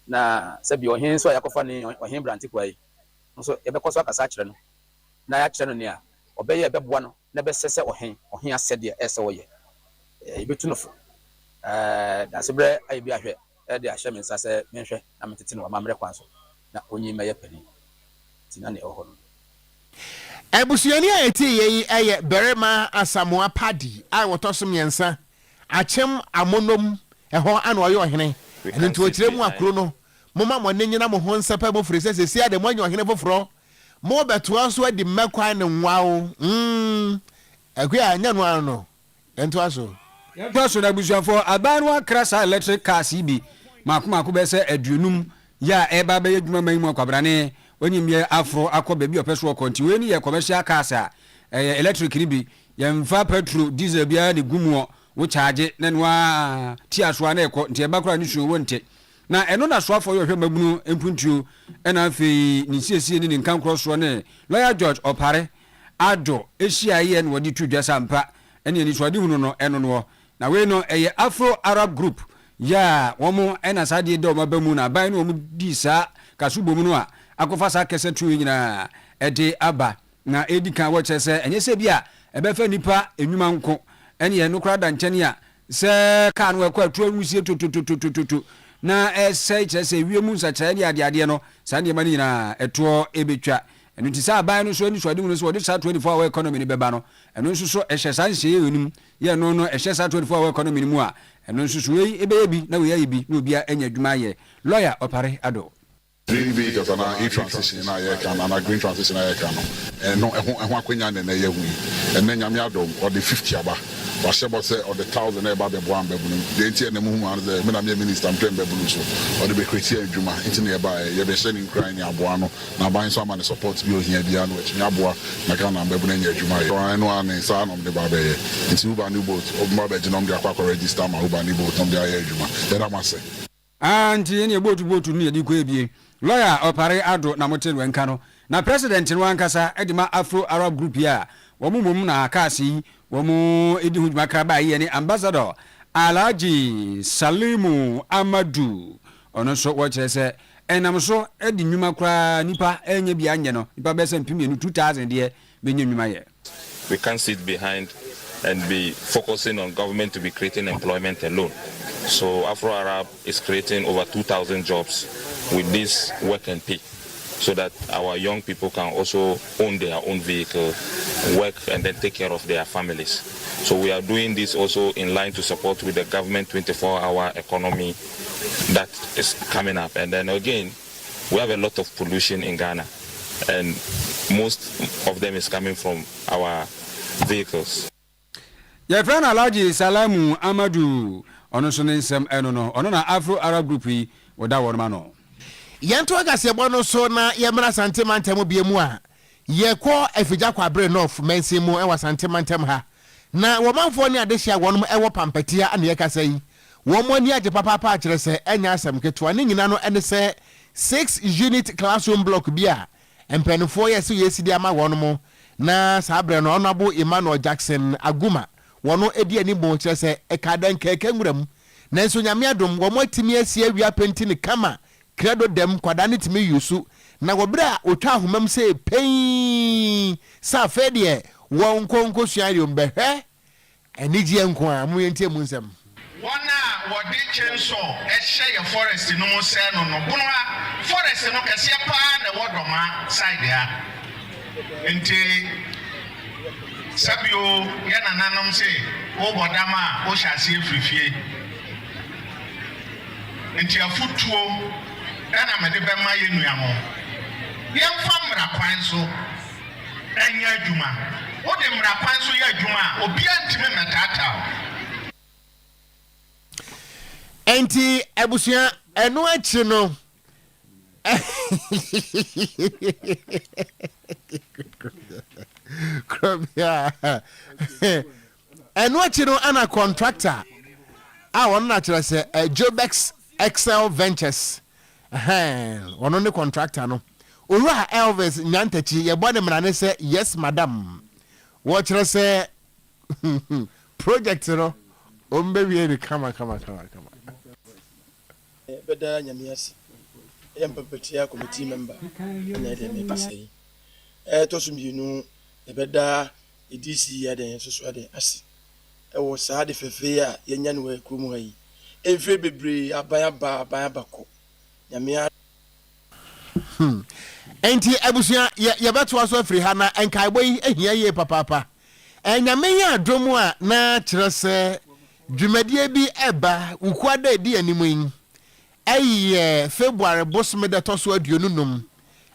na sebi ohin so yakofa ne ohin brante kwai so yebekọ so akasa kire no na ya kire no ne a obeye ebeboa no na be sese ohin asede ese woye ebetu no fo da sebre ayi bi ahwe de ahye mensa se menhwe na metete no mamre kwan so na onyi meye pani tina ne oho no ebusuani a eti yeyi eye Berema Asamoah Padi a wotoso miensa achem amonom eho ana oye ohene enti okire mu akro no moma mo nenyina mo ho nsepa mo frese se sia de mo anyo hene foforo mo beto aso adi mekwan ne nwawo akwa anya no ano ento aso na busuafo aban wa krasa electric cars ibi makoma be se adunum ya eba be adwuma man mu akwabrane onyimye afro akoba bi opeso konti we ni ye commercial cars a electric ni bi ye mfa petrol diesel bia ne gumu wo charge na nwa ti aso na ekọ nti eba kra ni suwo wonte na eno na soafo yo hwe mabunu empuntuo ena afi ni siesie ni nkan kroso ne lawyer George Opare ado ehia ye no wodi tudwa sampa ene ni swadi hunu no eno no na we no eye Afro Arab Group ya womo ena sade de o mabamu na ban no mu di sa kasubo mu no a akofa sa kese tu nyina ede aba na edi kan wo chese enye se bia ebefa nipa enwuma nko ene ye no kra da nkyene a se kan wo kwa tu anwusie tutututututu na ese chese wiemu nsa kyere ade no sa ne mani na eto ebetwa enu ti sa ban no so ani so ade mu so ode sa 24 hour economy ni beba no enu nso so ehye sa nhye yenim ye no ehye sa 24 hour economy ni mu a enu nso so we ebe bi na we ya bi na obi a enya adwuma ye lawyer Opare ado green vehicles and e-transition na ye kan and green transition na ye kan no ehun akwanya na ye hu en na nyame adom or the 50 aba wa shebo say or the 1000 e ba be bo am be bunu de ntie na mu hu an ze me na me minister mprem be bunu so or the be create adwuma ntie na ye ba ye be sending crying ni abo ano na ban so ama ne support bi ohia bia no etumi abo na kan na be bunu nya adwuma ye so no an sa no de ba be ye ntie uba new boat obo ba jinom de akwa register ma uba new boat no de aye adwuma then am say anti ne botu ni yedi ko ebie lawyer Opare ado na motel wenka no na president no ankasa edima Afro Arab Group ya womumum na akasi womu edi hujuma kraba ye ni ambassador Alhaji Salimu Amadu ono so wo kire se enam so edi nwuma kra nipa enye bia nye no nipa be se mpim 2000 de benye nwuma ye. We can't sit behind and be focusing on government to be creating employment alone. So Afro Arab is creating over 2,000 jobs with this work and pay, so that our young people can also own their own vehicle, work and then take care of their families. So we are doing this also in line to support with the government 24-hour economy that is coming up. And then again, we have a lot of pollution in Ghana, and most of them is coming from our vehicles. Your friend Alhaji Salamu Amadu ono so nsem eno no ono na Afro Arab Group yi woda won ma no yento agase bono so na yemra santimantem biemu a yekọ afija kwabre north mensimu e wasantimantem ha na womanfo ni adehia wonum ewo pampatia ana yekasa yi womo ni age papa akire se enya asem keto ne nyina no ene se 6 unit classroom block bia empenfo yesi yesidi ama wonum na sabre no onabo Emmanuel Jackson Aguma wono edi ani bo kire se ekadan keke nwuram nanso nyame adom womo atimi asia wia penti ne kama credo dem kwada ne timi yusu na wobra otwa homam se pei sa fedie won konko suare mbehwe enigye nko a mo yentie mu nsem wona wodi chenso ehye ye forest no mo se no no bunu a forest no kese pa na wodoma side ha nti sabio ya nananom se wo bodama wo hyase efrifie nti afutuo na mede bema ye nuamo yemfa mra kwan so anya adwuma wo de mra kwan so ye adwuma obi antime metata enti abusua eno achi no eno achi no ana contractor won na kire se Jobex Excel Ventures ono ne contractor no Owura Elvis Nyantachi ye bone mrane se yes madam wo kire se project no ombe wie kama beda nyamiasi yampepetia committee member na de me pasai to sumbinu beda edisi ya de soso de asi wo saa de fefe a yenya ne wa kurom hayi emfe bebre abaya ko nyamia enti abusia ye beto aso afri ha na enkai boy ehia ye papa enyame ya adom a na kire se dwumadie bi eba ukwada di animu yin ayi February bosome de toso aduonu num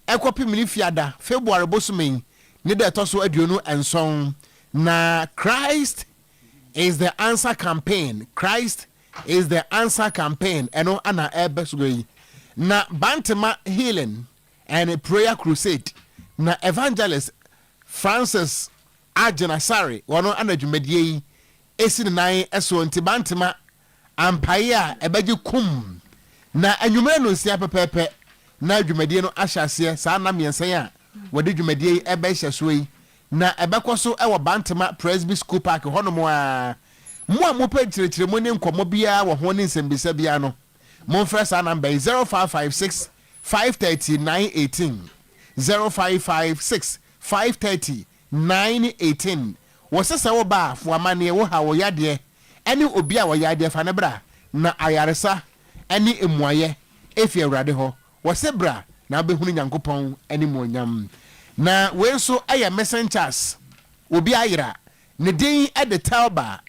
ekopim ni fiada February bosome ni de toso aduonu enson na Christ is the answer campaign eno ana ebesugoi na Bantama healing and a prayer crusade na evangelist Francis Ajenasari wono ana dwumadie esi nan eso nti Bantama ampaya ebeji kum na anwumere no sia pepepe na dwumadie no ahyase saa na miensan a wode dwumadie ebe hyesoi na ebekoso ewo Bantama Presby School Park honomo a mo amopa tiretirem ne nkomo bia wo ho ne nsembisa bia no mo frɛ saa number 0556 53918 0556 53918 wo sesa wo ba fo amane wo ha wo yade ene obi a wo yade fa ne bra na ayaresa ene emuaye efi awurade ho wo se bra na behunu nyankopɔn ene muonyam na we so aya messengers obi ayira ne din ede Talba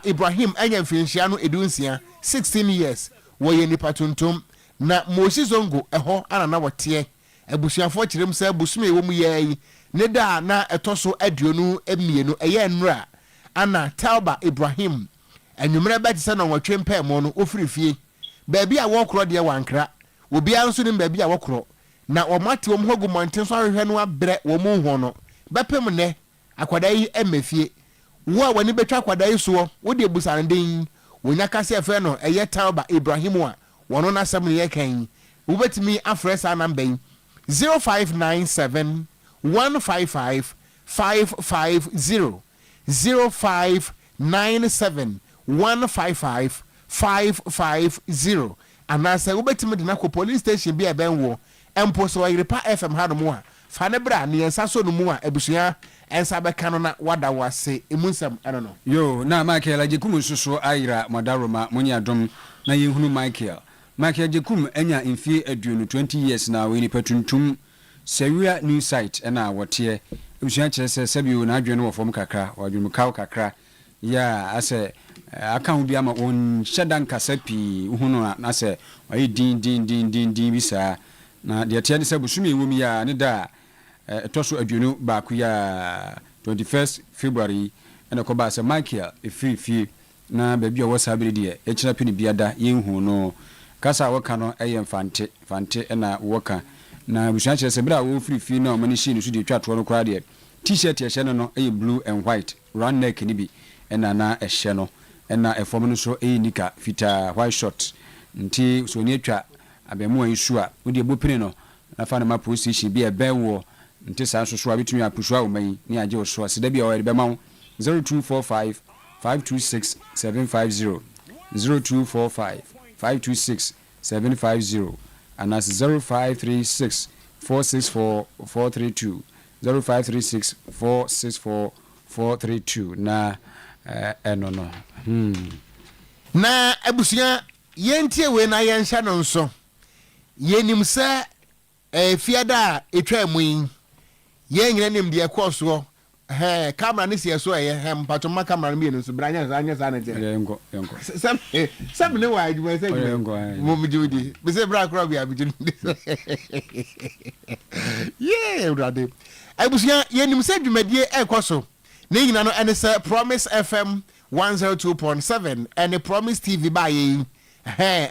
Ibrahim anya mfinhia no edunsia 16 years wo ye nipa tuntum na Moses Zongo eho ana na wote abusuafo kirem sa busume wo mu yayi ne da na etoso aduonu emienu eye nnura ana Talba Ibrahim anwumre ba tse na wotwe mpem no ofirifie baabi a wokro de wankra obi anso ne baabi a wokro na omate wo hogu monten so ahwehwe no abre wo mu ho no bepem ne akwada yi emefie wo a wani betwa akwada yi so wo de busaranden wonya kase efe no eye Talba Ibrahim a wono na asem ne kan wo betimi afresa number 0597 155 550 0597 155 550 anase wo betimi de na ko police station bi ebenwo empo so Oyerepa FM ha no mo a fa ne bra ne ensa so no mu a ebusua ensa be kanu na wada wase emunsam eno no yo na Michael ajekum suso ayira modaroma munya dom na yehunu Michael ajekum enya mfie aduonu 20 years na we ni patuntum Sewia new site ena wote ebusua kire se sabio na adwene wo fom kakra wadwene kaw kakra ya ase account bi ama on shedan kasapi uhunu na se wayi din bisa na de tia de se busumi ewom ya ne da etoso aduonu ba ku ya 21st February ena ko ba se Michael efifie na ba bia wo sabiri de e kira pini biada yenhu no kasa woka no eye fante ena woka na busua kire se bra wo frifie na o mani shi no so de twato no kra de t-shirt ye hye no eye blue and white round neck ni bi ena na ehye no ena efom no so nika fita white short nti so ni atwa abemu ansu a wo de bopini no na fa na ma position bi ebewo nti sa so so abetumi apushu a oman ni age wo so sida bi o de bema 0245 526 750 0245 526 750 and that's 0536 464 432 0536 464 432 na no na abusia yentie we na yensha no nso yenim se fiada etwa mu ye nyina nim de ekoso camera ne sie so patoma camera me no so branya anya sa na je yengo sam ne wa adwuma se mo mjudi be se bra kro bia bjudi yeah brother abusia ye nim se dwumadie ekoso ne nyina no ene se Promise FM 102.7 and Promise TV ba ye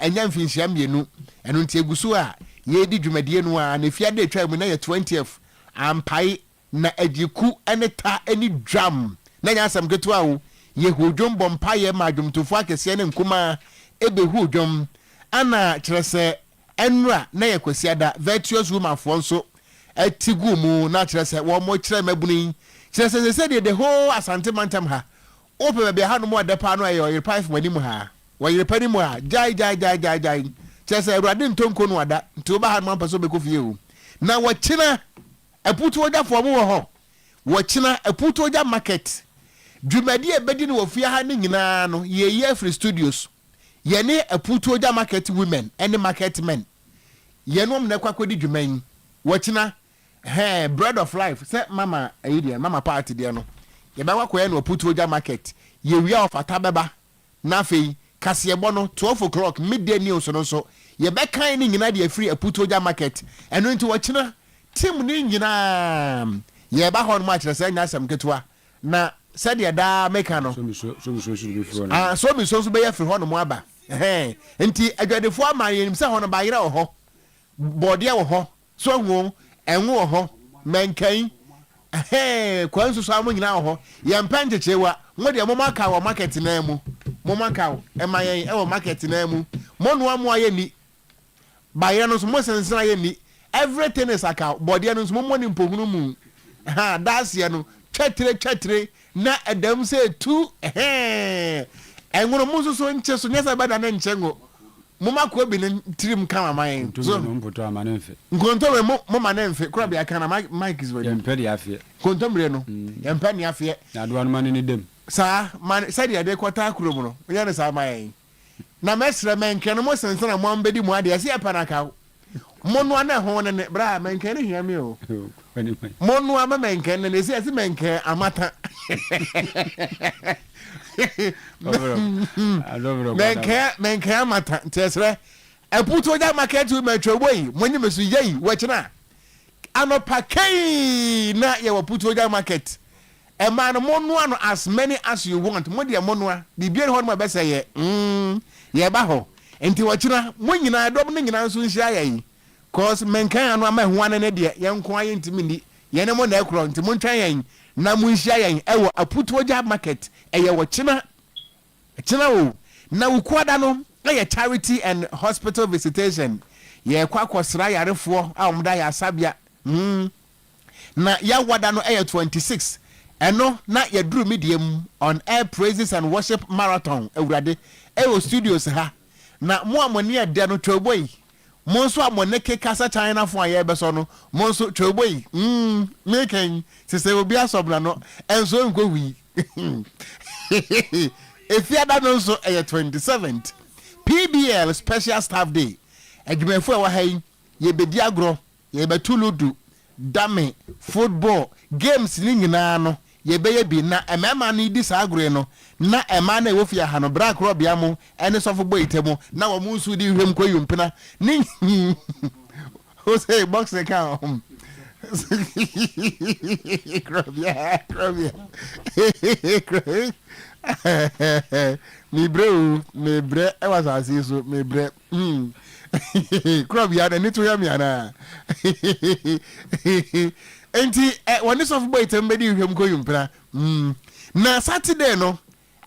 enya mfinhia mienu eno ntie gusu a ye di dwumadie no a na fiade etwa mu na ye 20th ampai na ajiku ene ta eni drum na nya asam ketu awo ye hodwom bompa ye ma dwomtofo akese ne nkuma ebe hodwom ana kyerese enra na ye kwasiada virtuous woman fo nso atigu mu na kyerese wo mo kyerɛ mabuni kyerese se the whole asante mantam ha ope be ha no mo adepa no aye Oyerepa fo mu ha Oyerepa ni mu ha jai kyerese awurade ntonko no ada nti ba ha no mpaso be kofie o na wo kyena eputu oja fo mo ho wo kyena eputu oja market dwumadi ebedi no wofia ha ne nyina no ye free studios ye ne eputu oja market women and market men ye no mna kwakodi dwuman wo kyena bread of life say mama idea mama party there no ye ba kwakoye no eputu oja market ye wia of atabeba na fei kase ebo no 12 o'clock midday news no so ye be kan ne nyina de free eputu oja market eno nti wo kyena tim ni nyina ye ba hon ma kyerɛ sɛ nya asɛm ketewa na sɛdeɛ daa meka no so mi so be ya firi hɔ no mo aba nti adwadefo ama yenim sɛ hɔ no ba yere wɔ hɔ bɔdeɛ wɔ hɔ so hu enwo wɔ hɔ menkan kwanso so amo nyina wɔ hɔ ye mpankyekyewa mo de mo maka wɔ market na mu mo maka ma yen wɔ market na mu mo no amo aye ni ba yere no so mo sensena aye ni everything is account body no mo money mpogunu mu that's ye no twetire na edam say tu enworo mu so nche so nyesa bada na nche ngo mo makọ bi ne trim kan amayen so mpoto amanenfe nkontomre mo manenfe kura bi aka na Mike is ready yempe de afie nkontomre no yempe ne afie na do anu mane ne dem sa man said ya de kwata akuro mu no ya ne sa amayen na mesre menke no mo sensana mo ambedi mo ade ase epanaka monu ana ho ne bra menke ne hia me o monu ama menke ne se ase menke amata menke amata tesre eputo ja market we metwoboi monyi mesu yei wachina anopakai na ye waputo ja market e man monu ano as many as you want mo de monu a bibie ho no be say ye ba ho enti wachina monyina dom ne nyina nso nhia yei cause menkan anu ama ho ane ne de yenko aye ntimi ni yene mo na ekro ntimo ntwan yen na mo nhia yen ewo aputo ja market eye wo china o na ukwada no na charity and hospital visitation ye kwakosra yarefo a omda ya sabia na ya wada no 26 eno na ya duru medium on air praises and worship marathon ewurade ewo studios ha na mo amone de no twoboi monso amone ke kasa China fo aye beso no monso twoboi meken sese obi asobla no enso nko wi efiada no so 27th PBL special staff day adwumefo e wa hai ye bedi agro ye betuludu dame football games ni nyina no ye beye bi na emema ni di sa agro no na ema na ewofia ha no black robia mu ene sofo boy temu na wo munsu di hwem koyumpena ni o say box account robia me bre e was asiso me bre robia na ni to ya mi ana enti woni sofo boy temu be di hwem koyumpena na Saturday no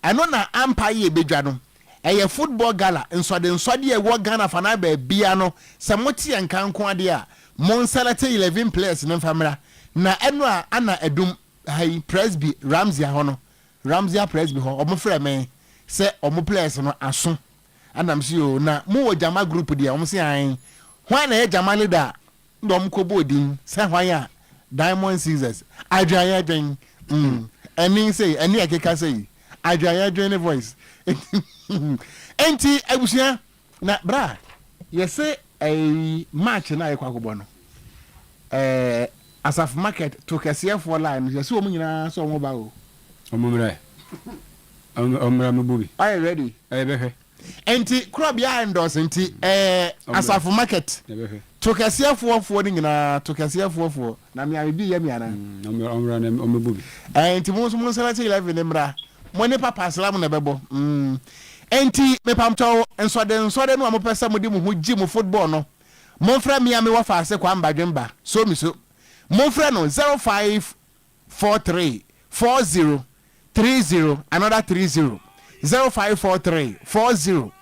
eno na empire bedwa no eye football gala nsode e wo Ghana fana ba bia no se moti enkanko ade a mon select 11 players no famra na eno a ana edum hai presby Ramsey ho no Ramsey presby ho omo frɛ me se omo players no aso anam si o na mo wo jama group dia omo si an hwan na ye jama leader ndom ko bodin se hwan ya Diamond Caesars adwaya den eni say eni akeka say adwaya join voice enti abusia na bra ye say a match na ekwa kobo no asaf market to kɛseɛ for line yɛ sɛ ɔmo nyinaa sɛ ɔmo ba o ɔmo mmerɛ ɔmmra mo bobi are you ready bɛhwɛ enti kura bia endorse nti asaf market to kɛseɛ foɔ no nyinaa to kɛseɛ foɔ na me abi yɛ me ana ɔmmra na ɔmo bobi enti mo nso mo nsɛlɛ 11 ne mmra mo ne papa slam na bɛbɔ enti me pamtɔ nsɔde no a mo pɛ sɛ mo di mo ho gi mo football no mo frɛ me a me wɔ faase kwa mbadwemba so mi so mo frɛ no 0543 40 30 another 30 0543 40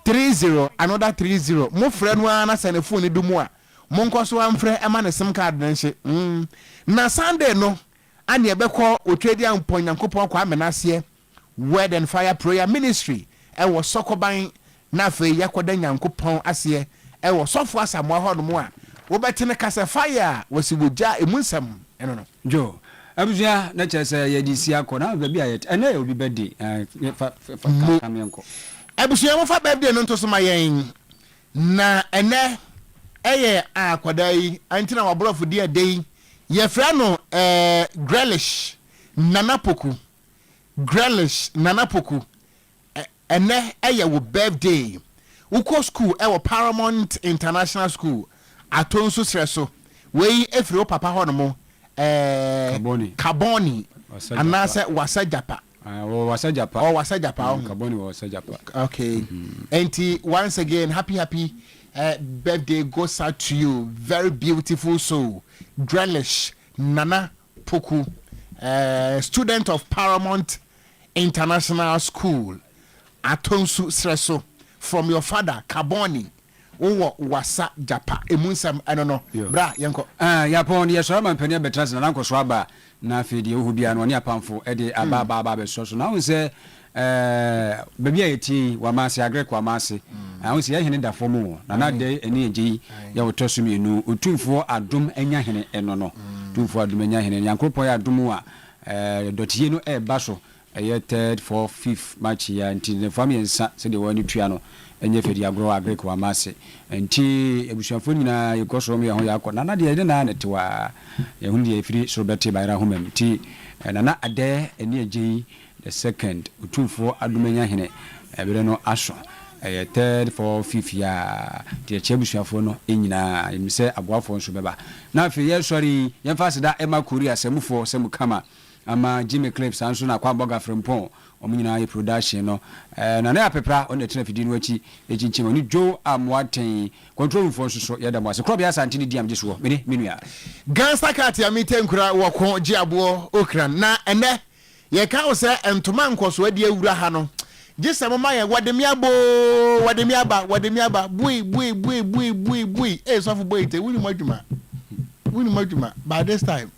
30 another 30 mo frɛ no ana sɛ ne phone du mu a mo nkɔ so amfrɛ ɛma ne sim card na nhye na Sunday no ane ɛbɛkɔ otwedi ampɔ nyankopɔn kwa amenaseɛ word and fire prayer ministry ɛwɔ sɔkɔban na afei yɛkɔda nyankopɔn aseɛ ɛwɔ sɔfo asamoa hɔ no mu a wobɛtene kasa fire a wɔsi wogya emu nsɛm ɛno no jo abusua na kyerɛ sɛ yɛde si akɔ na baabi a ɛnɛ yɛ obi bɛdi kamenkɔ abusua mofa birthday no nto so ma yɛn na ɛnɛ ɛyɛ akwadaa yi antina waborɔfo di ade yi yɛfrɛ no grelish nanapoku ɛnɛ ɛyɛ wo birthday wokɔ school ɛwɔ Paramount International School atonso srɛ so wei efiri wo papa hɔ no mo Kaboni anase wasa japa wasa japa Kaboni wasa japa okay and once again happy birthday goes out to you very beautiful soul Grelish Nana Poku student of Paramount International School atonso srɛ so from your father Kaboni wo wasa japa emunsam I don't know bra yenko yapon ye so man pania betras na nko so aba na afedi wo bia no ne apamfo e de aba be so na won se baby ayeti wa mase agrek wa mase won se ye hene da fo mu na de eni eji ye wo toso mienu otumfo adom anya hene eno no otumfo adom anya hene yankropon ya adom a dotie no e ba so ye 3rd 4th 5th match ya nti ne family nsa se de woni tua no enye fedi agro agrek wa mase nti ebusuafo nyina yekoso me ho yakọ na de na netewa ye hu de efiri so bete bayra homam nti na ade eni eji the second otumfo adumanya hene ebere no aso 3rd 4th 5th ya de chebusuafo no enyina emise aboafo nso beba na afi ye sori ye mfase da ema korea semufo semu kama ama Jimmy Clips anso na kwa boga frempon omunyina ye production no na na apepra on the traffic no achi echinchi oni jo amwaten control phone so yeda mo ase club ya santini diam jeso me menua Gangster Cat ya mitenkura woko giabo okran na ene ye ka wo se entoma nkoso ade awura ha no gise mo ma ye wademiaba bui so for boy te wuni madwuma by this time